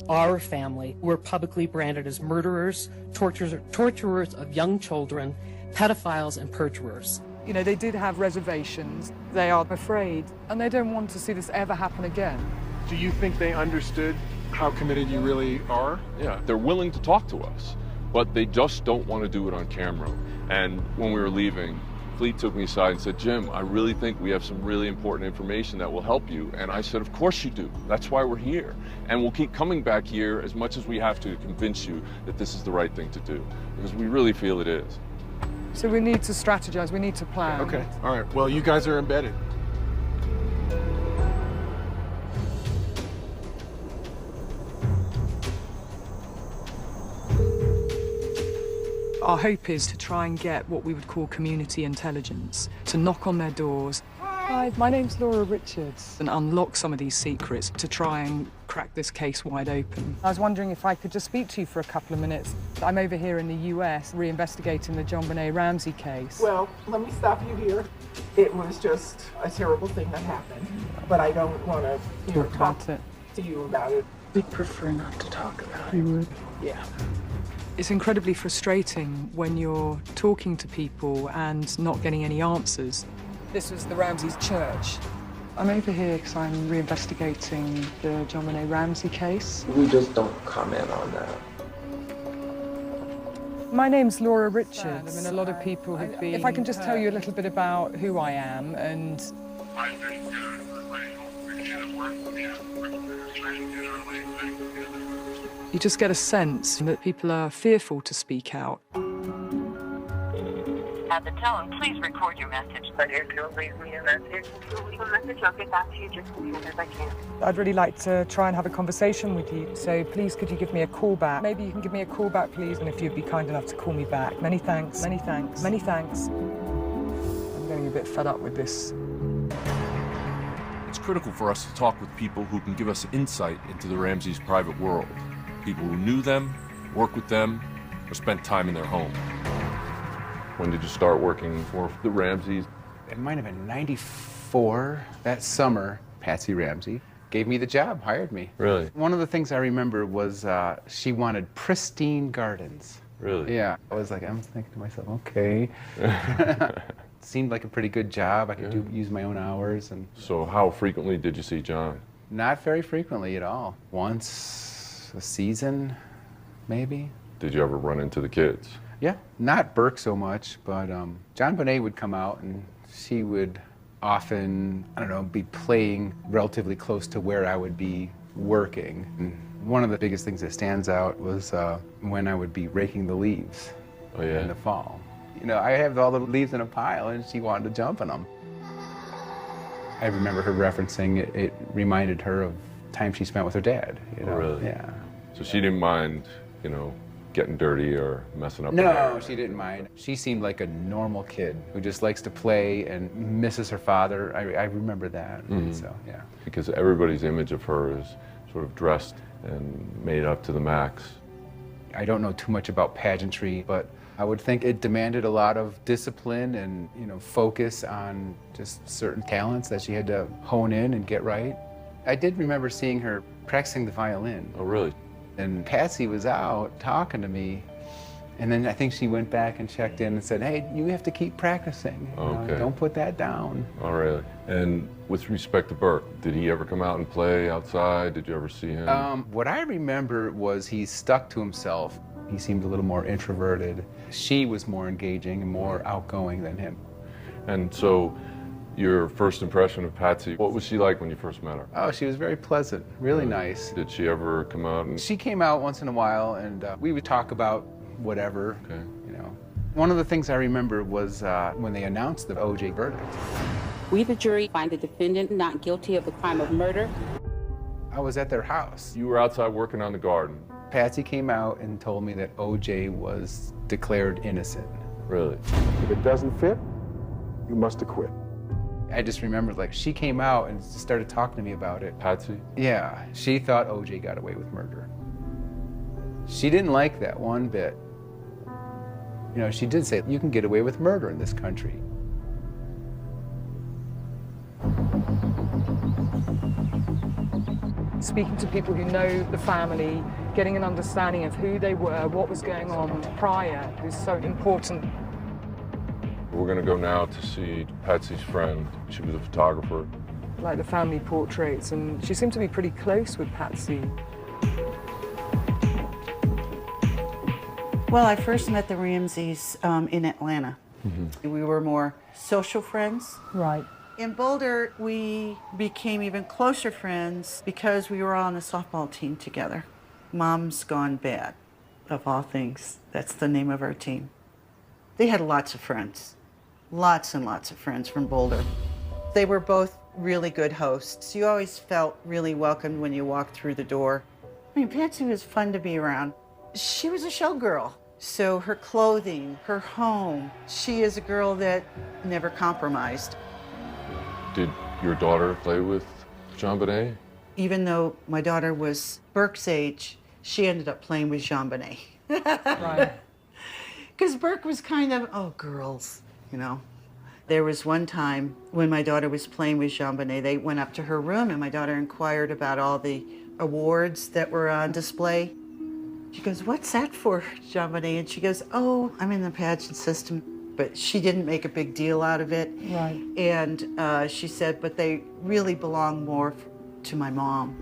Our family were publicly branded as murderers, torturers of young children, pedophiles, and perjurers. You know, they did have reservations. They are afraid, and they don't want to see this ever happen again. Do you think they understood how committed you really are? Yeah, they're willing to talk to us, but they just don't want to do it on camera. And when we were leaving, Fleet took me aside and said, Jim, I really think we have some really important information that will help you. And I said, of course you do. That's why we're here. And we'll keep coming back here as much as we have to convince you that this is the right thing to do, because we really feel it is. So we need to strategize, we need to plan. Okay, all right. Well, you guys are embedded. Our hope is to try and get what we would call community intelligence, to knock on their doors. Hi, my name's Laura Richards, and unlock some of these secrets to try and crack this case wide open. I was wondering if I could just speak to you for a couple of minutes. I'm over here in the US reinvestigating the JonBenét Ramsey case. Well, let me stop you here. It was just a terrible thing that happened, but I don't want to talk to you about it. We'd prefer not to talk about it. You would? Yeah. It's incredibly frustrating when you're talking to people and not getting any answers. This was the Ramsey's church. I'm over here because I'm reinvestigating the JonBenét Ramsey case. We just don't comment on that. My name's Laura Richards. I mean, a lot of people have been... If I can just tell you a little bit about who I am and... You just get a sense that people are fearful to speak out. At the tone, please record your message. But if you'll leave me a message, I'll get back to you just as soon as I can. I'd really like to try and have a conversation with you, so please could you give me a call back? Maybe you can give me a call back, please, and if you'd be kind enough to call me back. Many thanks, many thanks, many thanks. I'm getting a bit fed up with this. It's critical for us to talk with people who can give us insight into the Ramseys' private world. People who knew them, worked with them, or spent time in their home. When did you start working for the Ramseys? It might have been 94. That summer, Patsy Ramsey gave me the job, hired me. Really? One of the things I remember was she wanted pristine gardens. Really? Yeah. I'm thinking to myself, okay. Seemed like a pretty good job. I could use my own hours. And So how frequently did you see John? not very frequently at all. Once a season, maybe. Did you ever run into the kids? Yeah, not Burke so much, but JonBenét would come out and she would often, I don't know, be playing relatively close to where I would be working. And one of the biggest things that stands out was when I would be raking the leaves in the fall. You know, I have all the leaves in a pile and she wanted to jump in them. I remember her referencing it reminded her of time she spent with her dad. You know? Oh, really? Yeah. So she didn't mind, you know, getting dirty or messing up her hair? No, she didn't mind. She seemed like a normal kid who just likes to play and misses her father. I remember that. So, yeah. Because everybody's image of her is sort of dressed and made up to the max. I don't know too much about pageantry, but I would think it demanded a lot of discipline and, you know, focus on just certain talents that she had to hone in and get right. I did remember seeing her practicing the violin. Oh, really? And Patsy was out talking to me, and then I think she went back and checked in and said, hey, you have to keep practicing. You know, Okay. don't put that down. Oh, really? And with respect to Burke, did he ever come out and play outside? Did you ever see him? What I remember was he stuck to himself. He seemed a little more introverted. She was more engaging and more outgoing than him. And so, your first impression of Patsy, what was she like when you first met her? Oh, she was very pleasant, really nice. Did she ever come out and... She came out once in a while, and we would talk about whatever, you know. One of the things I remember was when they announced the OJ verdict. We, the jury, find the defendant not guilty of the crime of murder. I was at their house. You were outside working on the garden. Patsy came out and told me that OJ was declared innocent. Really? If it doesn't fit, you must acquit. I just remember, like, she came out and started talking to me about it. Patsy? Yeah, she thought OJ got away with murder. She didn't like that one bit. You know, she did say, you can get away with murder in this country. Speaking to people who know the family, getting an understanding of who they were, what was going on prior, is so important. We're going to go now to see Patsy's friend. She was a photographer. Like the family portraits, and she seemed to be pretty close with Patsy. Well, I first met the Ramseys in Atlanta. We were more social friends. Right. In Boulder, we became even closer friends because we were on the softball team together. Mom's Gone Bad, of all things. That's the name of our team. They had lots of friends. Lots and lots of friends from Boulder. They were both really good hosts. You always felt really welcomed when you walked through the door. I mean, Patsy was fun to be around. She was a showgirl. So her clothing, her home, she is a girl that never compromised. Did your daughter play with JonBenét? Even though my daughter was Burke's age, she ended up playing with JonBenét. Right. Because Burke was kind of, oh, girls, you know. There was one time when my daughter was playing with JonBenét, they went up to her room and my daughter inquired about all the awards that were on display. She goes, what's that for, JonBenét? And she goes, oh, I'm in the pageant system. But she didn't make a big deal out of it. Right. And she said, but they really belong more to my mom.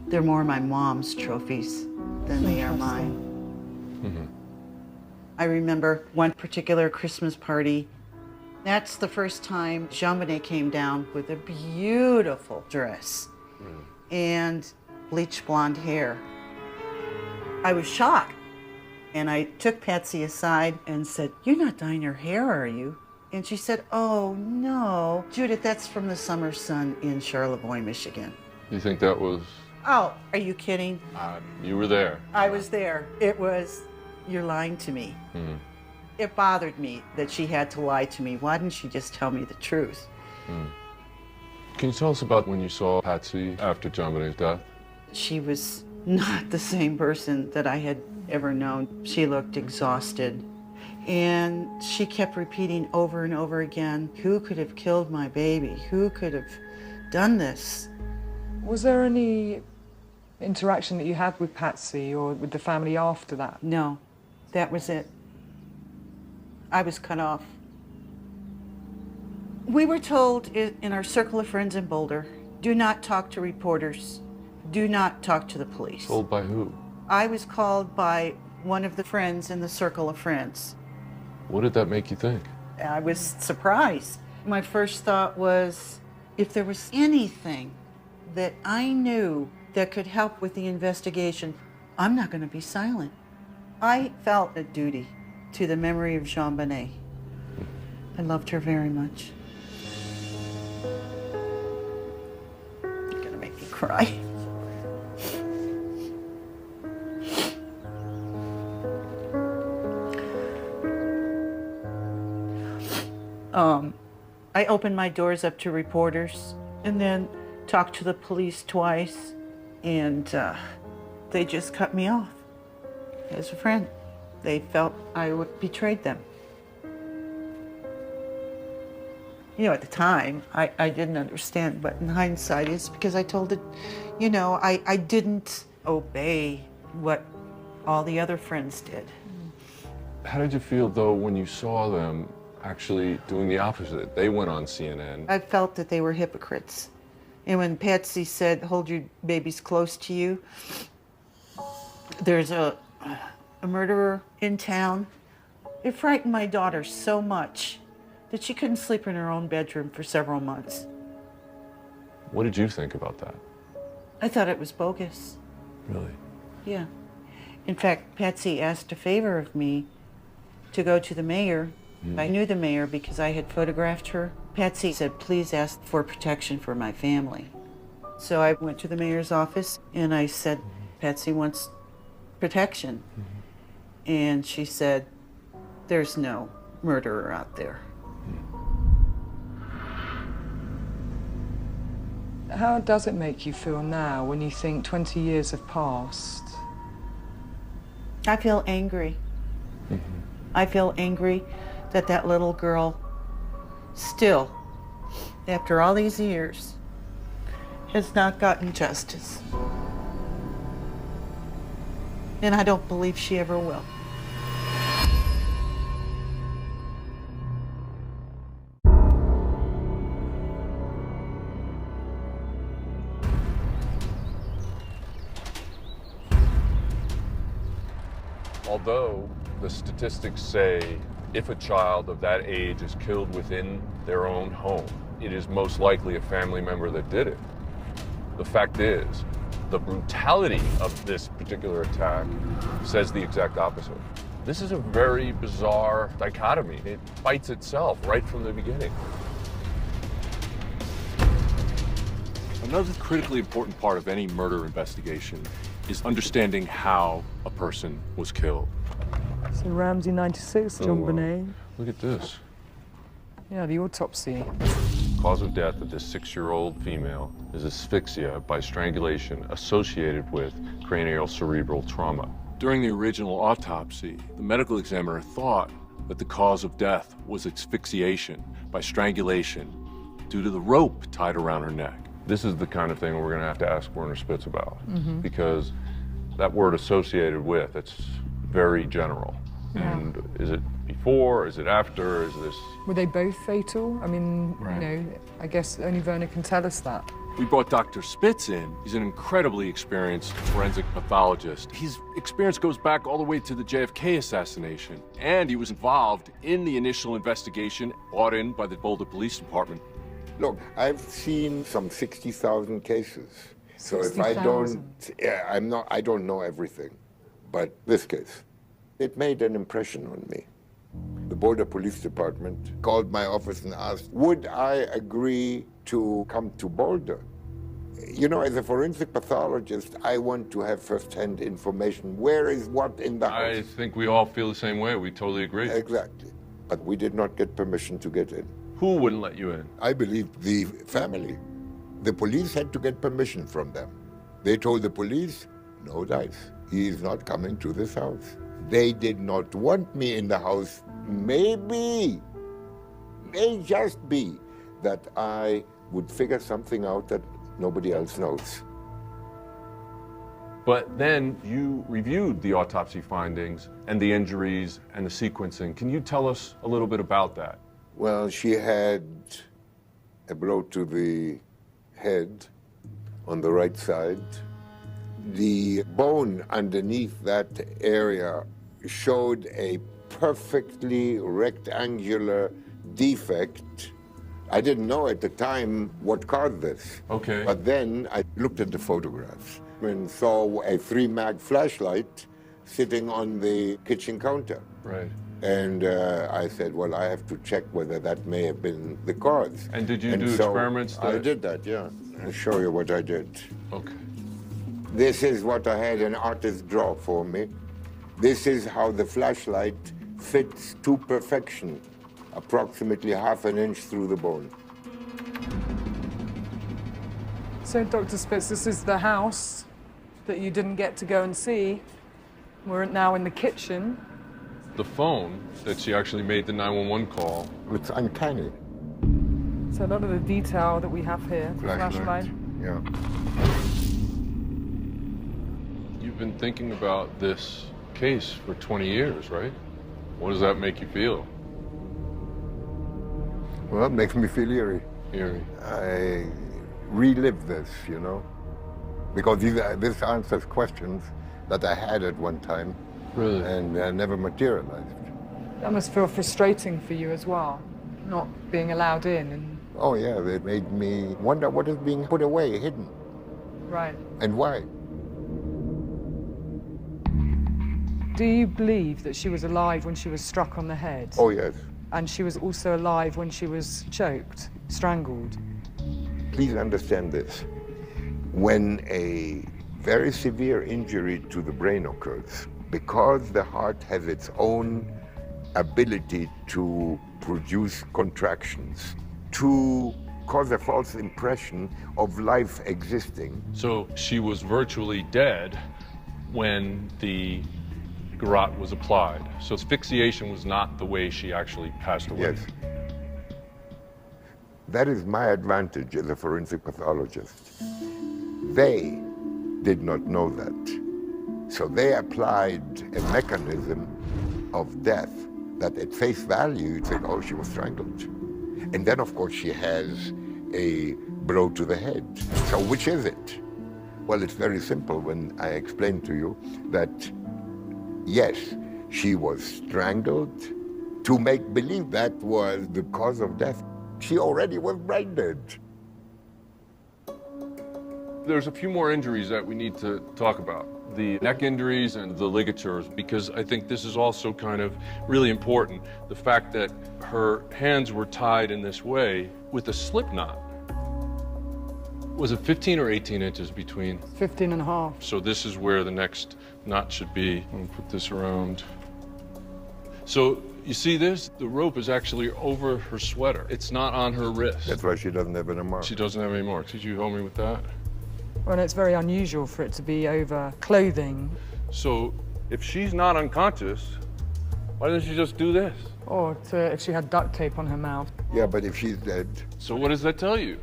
They're more my mom's trophies than they are mine. I remember one particular Christmas party. That's the first time JonBenét came down with a beautiful dress and bleached blonde hair. I was shocked. And I took Patsy aside and said, you're not dyeing your hair, are you? And she said, oh, no. Judith, that's from the summer sun in Charlevoix, Michigan. You think that was... Oh, are you kidding? You were there. I was there. It was, you're lying to me. It bothered me that she had to lie to me. Why didn't she just tell me the truth? Can you tell us about when you saw Patsy after JonBenét's death? She was not the same person that I had ever known. She looked exhausted. And she kept repeating over and over again, who could have killed my baby? Who could have done this? Was there any interaction that you had with Patsy or with the family after that? No, that was it. I was cut off. We were told in our circle of friends in Boulder, do not talk to reporters, do not talk to the police. Told by who? I was called by one of the friends in the circle of friends. What did that make you think? I was surprised. My first thought was, if there was anything that I knew that could help with the investigation, I'm not going to be silent. I felt a duty to the memory of JonBenét. I loved her very much. You're going to make me cry. cry. I opened my doors up to reporters and then talked to the police twice, and they just cut me off as a friend. They felt I betrayed them. You know, at the time, I didn't understand, but in hindsight, it's because I told it, you know, I didn't obey what all the other friends did. How did you feel, though, when you saw them actually doing the opposite? They went on CNN. I felt that they were hypocrites. And when Patsy said, hold your babies close to you, there's a murderer in town. It frightened my daughter so much that she couldn't sleep in her own bedroom for several months. What did you think about that? I thought it was bogus. Really? Yeah. In fact, Patsy asked a favor of me to go to the mayor. I knew the mayor because I had photographed her. Patsy said, please ask for protection for my family. So I went to the mayor's office and I said, Patsy wants protection. And she said, there's no murderer out there. How does it make you feel now when you think 20 years have passed? I feel angry. I feel angry that that little girl still, after all these years, has not gotten justice. And I don't believe she ever will. Although the statistics say if a child of that age is killed within their own home, it is most likely a family member that did it. The fact is, the brutality of this particular attack says the exact opposite. This is a very bizarre dichotomy. It fights itself right from the beginning. Another critically important part of any murder investigation is understanding how a person was killed. So Ramsey 96, JonBenét. Look at this. Yeah, the autopsy. Cause of death of this 6-year-old female is asphyxia by strangulation associated with cranial cerebral trauma. During the original autopsy, the medical examiner thought that the cause of death was asphyxiation by strangulation due to the rope tied around her neck. This is the kind of thing we're going to have to ask Werner Spitz about, because that word associated with, it's very general. Yeah. And is it before, is it after, is this... Were they both fatal? I mean, you know, I guess only Werner can tell us that. We brought Dr. Spitz in. He's an incredibly experienced forensic pathologist. His experience goes back all the way to the JFK assassination, and he was involved in the initial investigation brought in by the Boulder Police Department. Look, I've seen some 60,000 cases. So 60, if I don't, I don't know everything. But this case, it made an impression on me. The Boulder Police Department called my office and asked, would I agree to come to Boulder? You know, as a forensic pathologist, I want to have first-hand information. Where is what in the house? I think we all feel the same way. We totally agree. Exactly. But we did not get permission to get in. Who wouldn't let you in? I believe the family. The police had to get permission from them. They told the police, no dice. He is not coming to this house. They did not want me in the house. Maybe, may just be, that I would figure something out that nobody else knows. But then you reviewed the autopsy findings and the injuries and the sequencing. Can you tell us a little bit about that? Well, she had a blow to the head on the right side. The bone underneath that area showed a perfectly rectangular defect. I didn't know at the time what caused this. Okay. But then I looked at the photographs and saw a 3 mag flashlight sitting on the kitchen counter. Right. And I said, well, I have to check whether that may have been the cause. And did you do experiments? I did that, yeah. I'll show you what I did. Okay. This is what I had an artist draw for me. This is how the flashlight fits to perfection, approximately ½ an inch through the bone. So, Dr. Spitz, this is the house that you didn't get to go and see. We're now in the kitchen. The phone that she actually made the 911 call. It's uncanny. So a lot of the detail that we have here, the flashlight. Yeah. You've been thinking about this case for 20 years, right? What does that make you feel? Well, it makes me feel eerie. Eerie. I relive this, you know, because this answers questions that I had at one time. Really? And never materialized. That must feel frustrating for you as well, not being allowed in. And oh yeah, it made me wonder what is being put away, hidden. Right. And why. Do you believe that she was alive when she was struck on the head? Oh yes. And she was also alive when she was choked, strangled? Please understand this. When a very severe injury to the brain occurs, because the heart has its own ability to produce contractions, to cause a false impression of life existing. So she was virtually dead when the garrote was applied. So asphyxiation was not the way she actually passed away. Yes. That is my advantage as a forensic pathologist. They did not know that. So they applied a mechanism of death that at face value, you'd think, oh, she was strangled. And then, of course, she has a blow to the head. So which is it? Well, it's very simple when I explain to you that, yes, she was strangled. To make believe that was the cause of death, she already was brain dead. There's a few more injuries that we need to talk about. The neck injuries and the ligatures, because I think this is also kind of really important. The fact that her hands were tied in this way with a slip knot. Was it 15 or 18 inches between? 15 and a half. So this is where the next knot should be. I'm gonna put this around. So you see this? The rope is actually over her sweater. It's not on her wrist. That's why she doesn't have any marks. She doesn't have any marks. Could you help me with that? Well, it's very unusual for it to be over clothing. So if she's not unconscious, why doesn't she just do this? Or if she had duct tape on her mouth. Yeah, but if she's dead. So what does that tell you?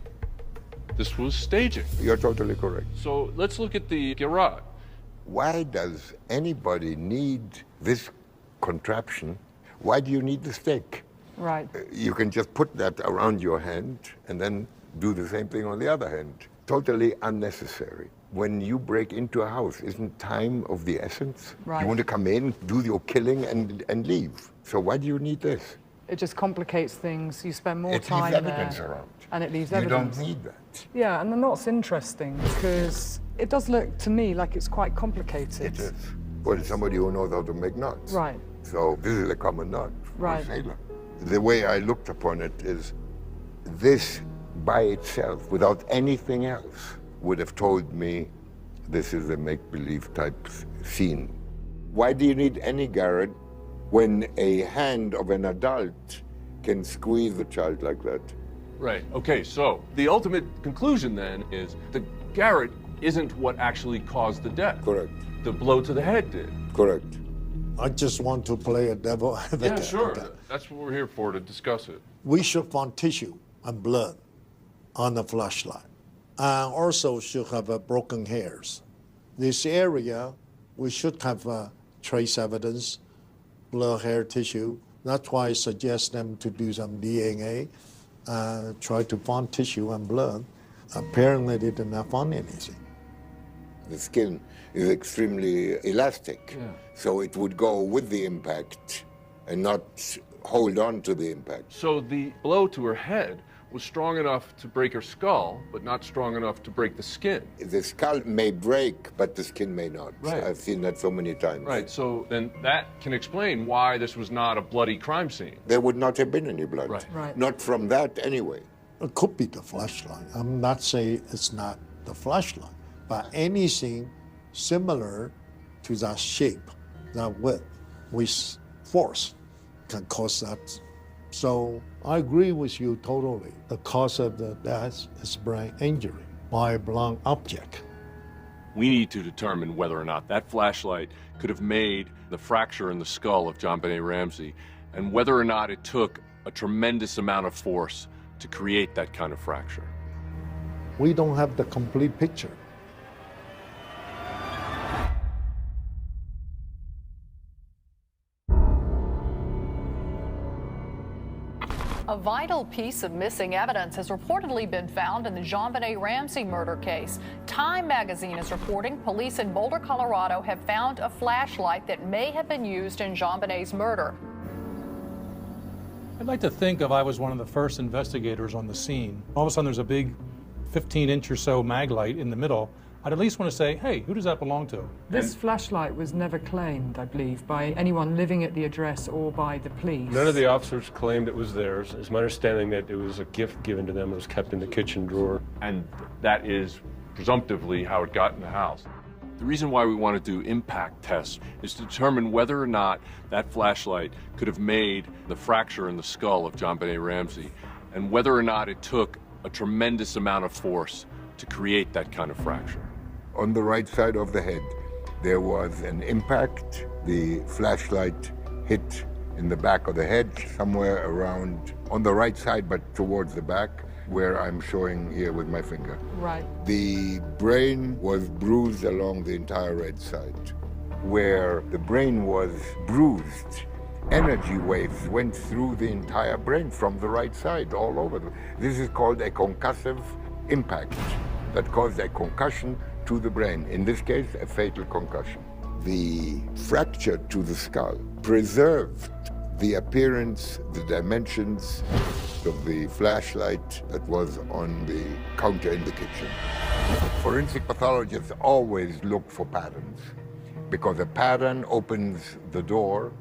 This was staging. You're totally correct. So let's look at the garrote. Why does anybody need this contraption? Why do you need the stake? Right. You can just put that around your hand and then do the same thing on the other hand. Totally unnecessary. When you break into a house, isn't time of the essence? Right. You want to come in, do your killing, and leave. So why do you need this? It just complicates things. You spend more It time leaves evidence there. around. And it leaves You evidence. don't need that. Yeah, and then that's interesting because it does look to me like it's quite complicated. It is. Well, somebody who knows how to make knots. Right. So this is a common knot for Right. a sailor. The way I looked upon it is this by itself, without anything else, would have told me this is a make-believe type scene. Why do you need any garrote when a hand of an adult can squeeze a child like that? Right. Okay, so the ultimate conclusion then is the garrote isn't what actually caused the death. Correct. The blow to the head did. Correct. I just want to play a devil advocate. Yeah, sure. That's what we're here for, to discuss it. We should find tissue and blood on the flashlight. And also should have broken hairs. This area, we should have trace evidence, blood, hair, tissue. That's why I suggest them to do some DNA, try to find tissue and blood. Apparently they did not find anything. The skin is extremely elastic, so it would go with the impact and not hold on to the impact. So the blow to her head was strong enough to break her skull, but not strong enough to break the skin. The skull may break, but the skin may not. Right. I've seen that so many times. Right, so then that can explain why this was not a bloody crime scene. There would not have been any blood. Right. Not from that anyway. It could be the flashlight. I'm not saying it's not the flashlight, but anything similar to that shape, that width, with force can cause that. So I agree with you totally. The cause of the death is brain injury by a blunt object. We need to determine whether or not that flashlight could have made the fracture in the skull of JonBenét Ramsey, and whether or not it took a tremendous amount of force to create that kind of fracture. We don't have the complete picture. A vital piece of missing evidence has reportedly been found in the JonBenét Ramsey murder case. Time magazine is reporting police in Boulder, Colorado have found a flashlight that may have been used in JonBenét's murder. I'd like to think if I was one of the first investigators on the scene. All of a sudden there's a big 15-inch or so mag light in the middle. I'd at least want to say, hey, who does that belong to? This flashlight was never claimed, I believe, by anyone living at the address or by the police. None of the officers claimed it was theirs. It's my understanding that it was a gift given to them. It was kept in the kitchen drawer. And that is presumptively how it got in the house. The reason why we want to do impact tests is to determine whether or not that flashlight could have made the fracture in the skull of JonBenét Ramsey, and whether or not it took a tremendous amount of force to create that kind of fracture. On the right side of the head, there was an impact. The flashlight hit in the back of the head, somewhere around on the right side, but towards the back, where I'm showing here with my finger. Right. The brain was bruised along the entire right side. Where the brain was bruised, energy waves went through the entire brain from the right side all over. This is called a concussive impact that caused a concussion to the brain, in this case, a fatal concussion. The fracture to the skull preserved the appearance, the dimensions of the flashlight that was on the counter in the kitchen. Forensic pathologists always look for patterns, because a pattern opens the door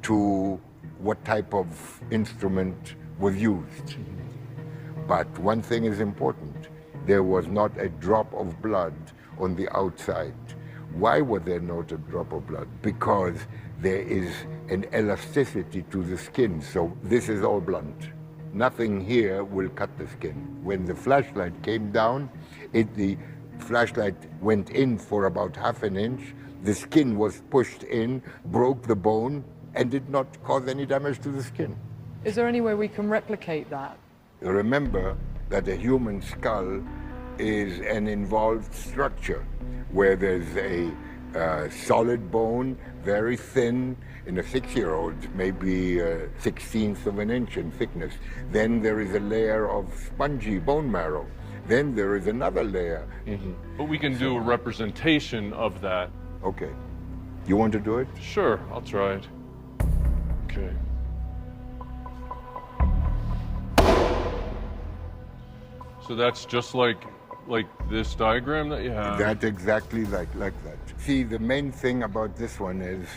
to what type of instrument was used. But one thing is important. There was not a drop of blood on the outside. Why was there not a drop of blood? Because there is an elasticity to the skin, so this is all blunt. Nothing here will cut the skin. When the flashlight came down, the flashlight went in for about ½ an inch. The skin was pushed in, broke the bone, and did not cause any damage to the skin. Is there any way we can replicate that? Remember that a human skull is an involved structure where there's a solid bone, very thin, in a 6-year-old, maybe a 1/16 of an inch in thickness. Then there is a layer of spongy bone marrow. Then there is another layer. But we can do a representation of that. Okay. You want to do it? Sure, I'll try it. Okay. So that's just like this diagram that you have? That's exactly like that. See, the main thing about this one is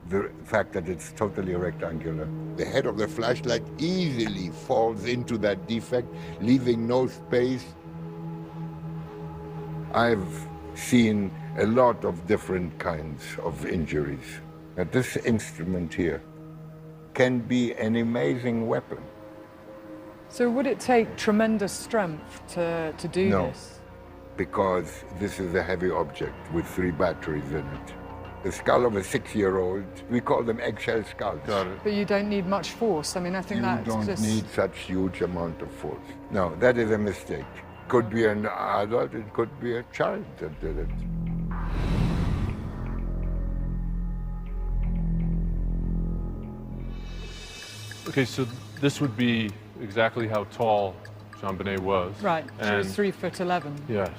the fact that it's totally rectangular. The head of the flashlight easily falls into that defect, leaving no space. I've seen a lot of different kinds of injuries. Now, this instrument here can be an amazing weapon. So would it take tremendous strength to do this? Because this is a heavy object with 3 batteries in it. The skull of a 6-year-old, we call them eggshell skulls. Got it. But you don't need much force. I mean, I think that's You don't need such huge amount of force. No, that is a mistake. Could be an adult, it could be a child that did it. Okay, so this would be exactly how tall JonBenét was. Right, she was 3'11". Yes.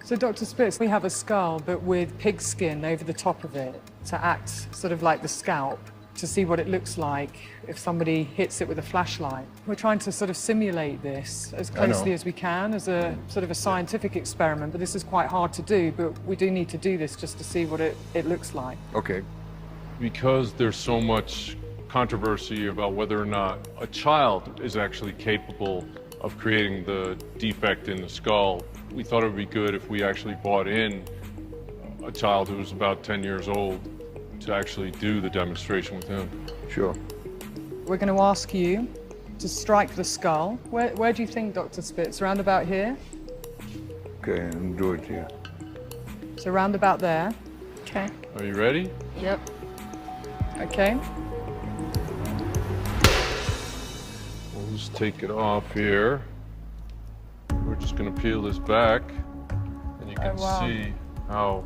So Dr. Spitz, we have a skull, but with pig skin over the top of it to act sort of like the scalp. to see what it looks like if somebody hits it with a flashlight. We're trying to sort of simulate this as closely as we can as a sort of a scientific experiment, but this is quite hard to do, but we do need to do this just to see what it looks like. Okay. Because there's so much controversy about whether or not a child is actually capable of creating the defect in the skull, we thought it would be good if we actually brought in a child who was about 10 years old to actually do the demonstration with him. Sure. We're going to ask you to strike the skull. Where do you think, Dr. Spitz? Round about here? Okay, and do it here. So round about there. Okay. Are you ready? Yep. Okay. We'll just take it off here. We're just going to peel this back, and you can see how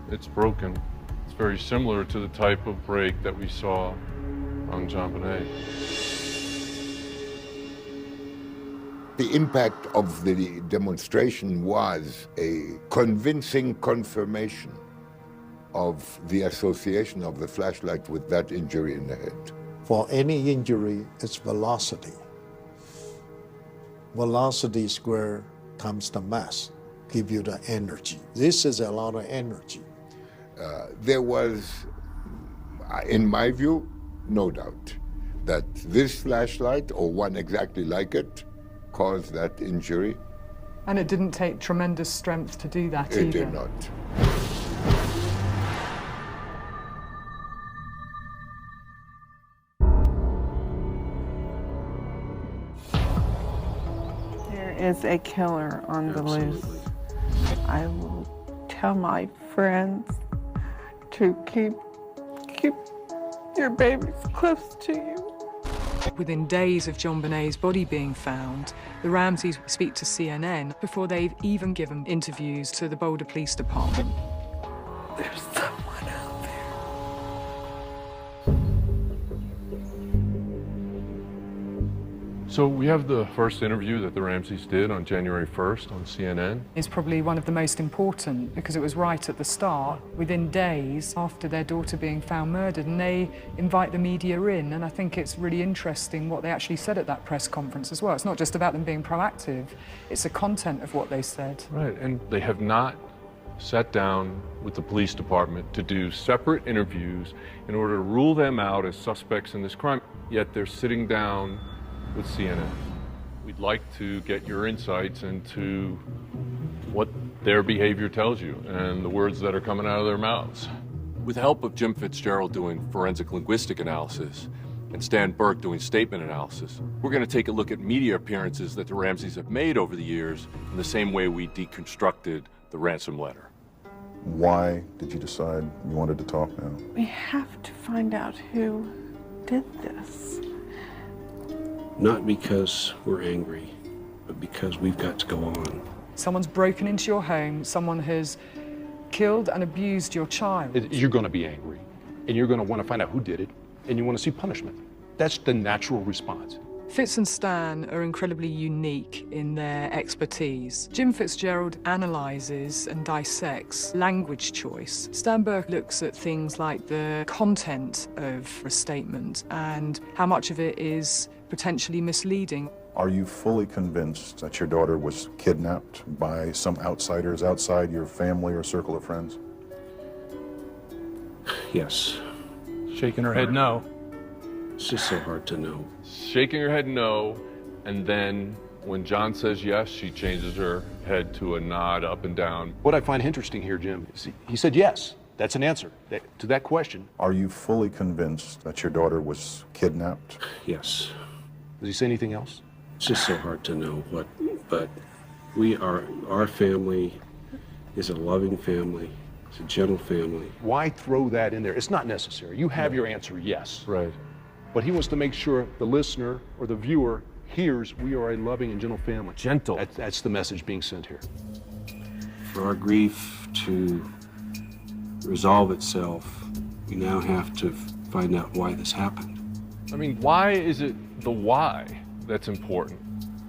it's broken. It's very similar to the type of break that we saw on JonBenét. The impact of the demonstration was a convincing confirmation of the association of the flashlight with that injury in the head. For any injury, it's velocity. Velocity squared times the mass give you the energy. This is a lot of energy. There was, in my view, no doubt that this flashlight, or one exactly like it, caused that injury. And it didn't take tremendous strength to do that either. It did not. There is a killer on the loose. I will tell my friends to keep your babies close to you. Within days of JonBenét's body being found, the Ramseys speak to CNN before they've even given interviews to the Boulder Police Department. There's someone out there. So we have the first interview that the Ramseys did on January 1st on CNN. It's probably one of the most important because it was right at the start, within days after their daughter being found murdered, and they invite the media in, and I think it's really interesting what they actually said at that press conference as well. It's not just about them being proactive, it's the content of what they said. Right, and they have not sat down with the police department to do separate interviews in order to rule them out as suspects in this crime, yet they're sitting down with CNN. We'd like to get your insights into what their behavior tells you and the words that are coming out of their mouths. With the help of Jim Fitzgerald doing forensic linguistic analysis and Stan Burke doing statement analysis, we're going to take a look at media appearances that the Ramseys have made over the years in the same way we deconstructed the ransom letter. Why did you decide you wanted to talk now? We have to find out who did this. Not because we're angry, but because we've got to go on. Someone's broken into your home, someone has killed and abused your child. You're going to be angry, and you're going to want to find out who did it, and you want to see punishment. That's the natural response. Fitz and Stan are incredibly unique in their expertise. Jim Fitzgerald analyzes and dissects language choice. Stan Burke looks at things like the content of a statement and how much of it is potentially misleading. Are you fully convinced that your daughter was kidnapped by some outsiders outside your family or circle of friends? Yes. Shaking her head no. It's just so hard to know. Shaking her head no, and then when John says yes, she changes her head to a nod up and down. What I find interesting here, Jim, is he said yes. That's an answer to that question. Are you fully convinced that your daughter was kidnapped? Yes. Does he say anything else? It's just so hard to know what, but our family is a loving family. It's a gentle family. Why throw that in there? It's not necessary. You have your answer, yes. Right. But he wants to make sure the listener or the viewer hears we are a loving and gentle family. Gentle. That's the message being sent here. For our grief to resolve itself, we now have to find out why this happened. I mean, why is it the why that's important?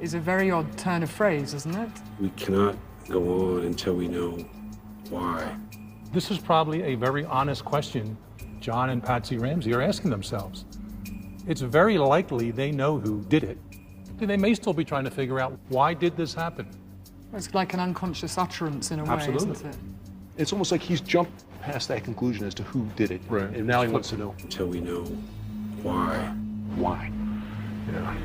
It's a very odd turn of phrase, isn't it? We cannot go on until we know why. This is probably a very honest question John and Patsy Ramsey are asking themselves. It's very likely they know who did it. They may still be trying to figure out, why did this happen? It's like an unconscious utterance in a way, Absolutely. isn't it? It's almost like he's jumped past that conclusion as to who did it. Right. And now he wants to know. Until we know why. Why? Yeah.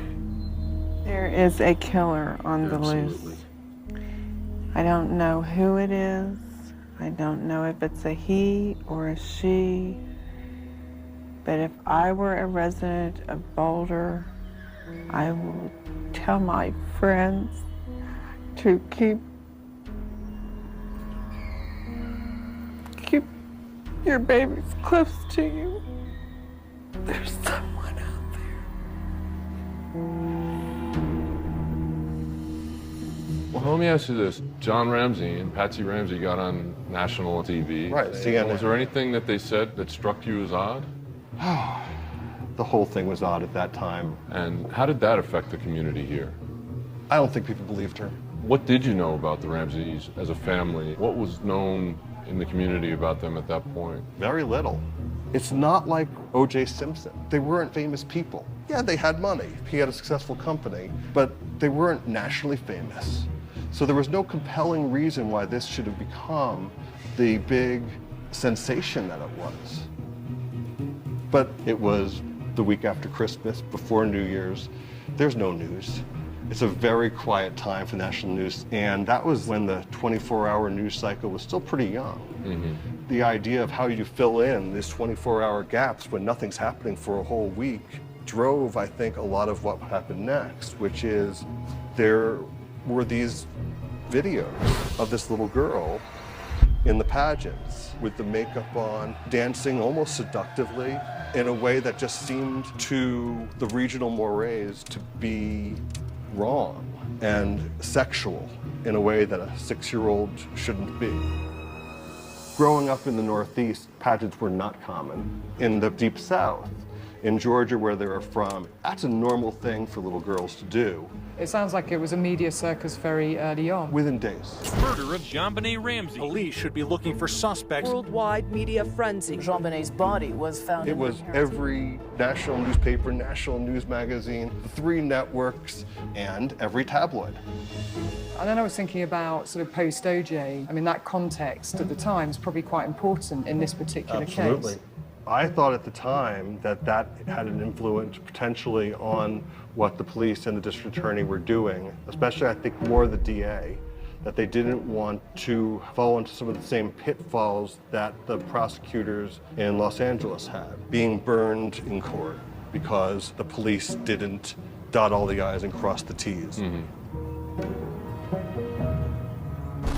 There is a killer on the Absolutely. loose. I don't know who it is. I don't know if it's a he or a she. But if I were a resident of Boulder, I will tell my friends to keep your babies close to you. There's someone out there. Well, let me ask you this. John Ramsey and Patsy Ramsey got on national TV. Right, CNN. Was there anything that they said that struck you as odd? The whole thing was odd at that time. And how did that affect the community here? I don't think people believed her. What did you know about the Ramseys as a family? What was known in the community about them at that point? Very little. It's not like O.J. Simpson. They weren't famous people. Yeah, they had money. He had a successful company, but they weren't nationally famous. So there was no compelling reason why this should have become the big sensation that it was. But it was the week after Christmas, before New Year's. There's no news. It's a very quiet time for national news, and that was when the 24-hour news cycle was still pretty young. Mm-hmm. The idea of how you fill in these 24-hour gaps when nothing's happening for a whole week drove, I think, a lot of what happened next, which is there were these videos of this little girl in the pageants with the makeup on, dancing almost seductively in a way that just seemed to the regional mores to be wrong and sexual in a way that a 6-year-old shouldn't be. Growing up in the Northeast, pageants were not common. In the Deep South, in Georgia where they were from, that's a normal thing for little girls to do. It sounds like it was a media circus very early on. Within days. Murder of JonBenét Ramsey. Police should be looking for suspects. Worldwide media frenzy. JonBenét's body was found. It was every national newspaper, national news magazine, the 3 networks, and every tabloid. And then I was thinking about sort of post-OJ. I mean, that context at the time is probably quite important in this particular Absolutely. case. I thought at the time that that had an influence potentially on what the police and the district attorney were doing, especially I think more the DA, that they didn't want to fall into some of the same pitfalls that the prosecutors in Los Angeles had, being burned in court because the police didn't dot all the I's and cross the T's. Mm-hmm.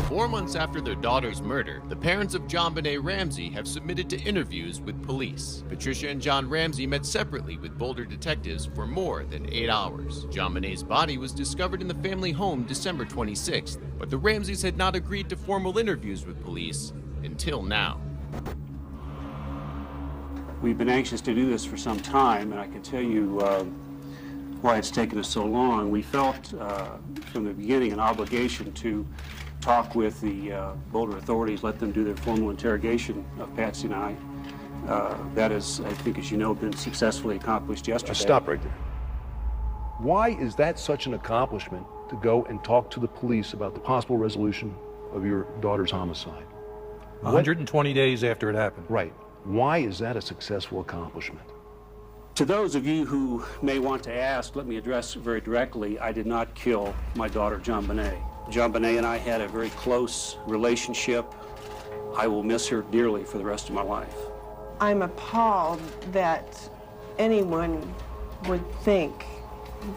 4 months after their daughter's murder, the parents of JonBenét Ramsey have submitted to interviews with police. Patricia and John Ramsey met separately with Boulder detectives for more than 8 hours. JonBenét's body was discovered in the family home December 26th, but the Ramseys had not agreed to formal interviews with police until now. We've been anxious to do this for some time, and I can tell you why it's taken us so long. We felt from the beginning an obligation to talk with the Boulder authorities, let them do their formal interrogation of Patsy and I. That is, I think, as you know, been successfully accomplished yesterday. Stop right there. Why is that such an accomplishment to go and talk to the police about the possible resolution of your daughter's homicide? 120 days after it happened. Right. Why is that a successful accomplishment? To those of you who may want to ask, let me address very directly. I did not kill my daughter, JonBenet. JonBenet and I had a very close relationship. I will miss her dearly for the rest of my life. I'm appalled that anyone would think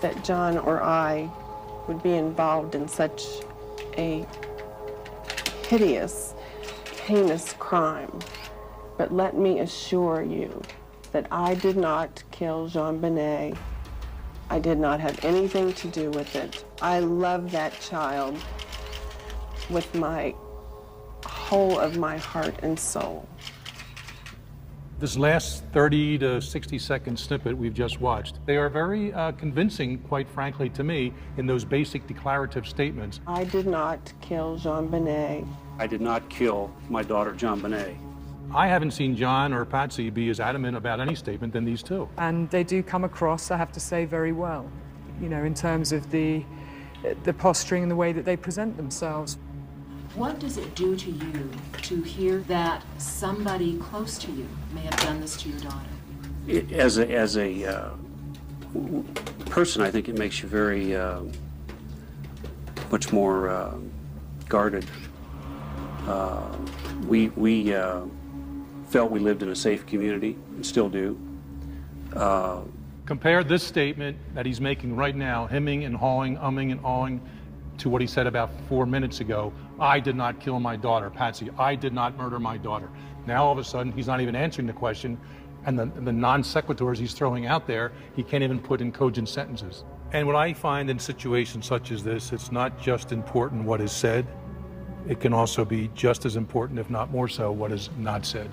that John or I would be involved in such a hideous, heinous crime. But let me assure you that I did not kill JonBenet. I did not have anything to do with it. I love that child with my whole of my heart and soul. This last 30 to 60-second snippet we've just watched, they are very convincing, quite frankly, to me, in those basic declarative statements. I did not kill JonBenet. I did not kill my daughter, JonBenet. I haven't seen John or Patsy be as adamant about any statement than these two. And they do come across, I have to say, very well, you know, in terms of the posturing and the way that they present themselves. What does it do to you to hear that somebody close to you may have done this to your daughter? As a person, I think it makes you very much more guarded. We felt we lived in a safe community, and still do. Compare this statement that he's making right now, hemming and hawing, umming and awing, to what he said about 4 minutes ago. I did not kill my daughter, Patsy. I did not murder my daughter. Now all of a sudden he's not even answering the question, and the non sequiturs he's throwing out there, he can't even put in cogent sentences. And what I find in situations such as this, it's not just important what is said, it can also be just as important, if not more so, what is not said.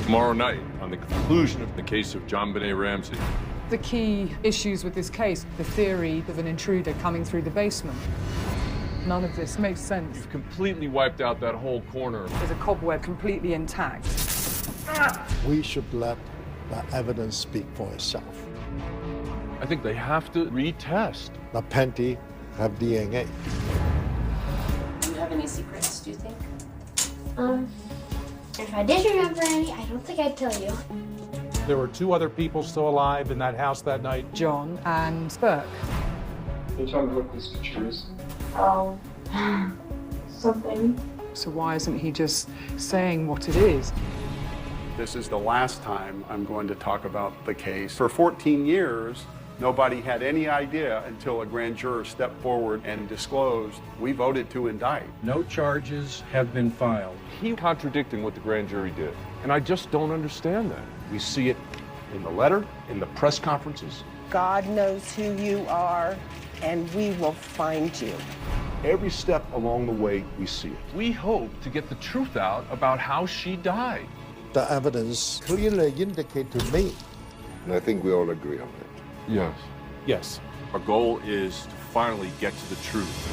Tomorrow night, on the conclusion of the case of JonBenét Ramsey. The key issues with this case, the theory of an intruder coming through the basement. None of this makes sense. You've completely wiped out that whole corner. There's a cobweb completely intact. We should let the evidence speak for itself. I think they have to retest. The panty have DNA. Do you have any secrets, do you think? If I did remember any, I don't think I'd tell you. There were two other people still alive in that house that night. John and Burke. Can you tell me what this picture is? Oh, something. So why isn't he just saying what it is? This is the last time I'm going to talk about the case. For 14 years, nobody had any idea until a grand juror stepped forward and disclosed, we voted to indict. No charges have been filed. He contradicting what the grand jury did. And I just don't understand that. We see it in the letter, in the press conferences. God knows who you are, and we will find you. Every step along the way, we see it. We hope to get the truth out about how she died. The evidence clearly indicates to me. And I think we all agree on that. Yes. Yes. Our goal is to finally get to the truth.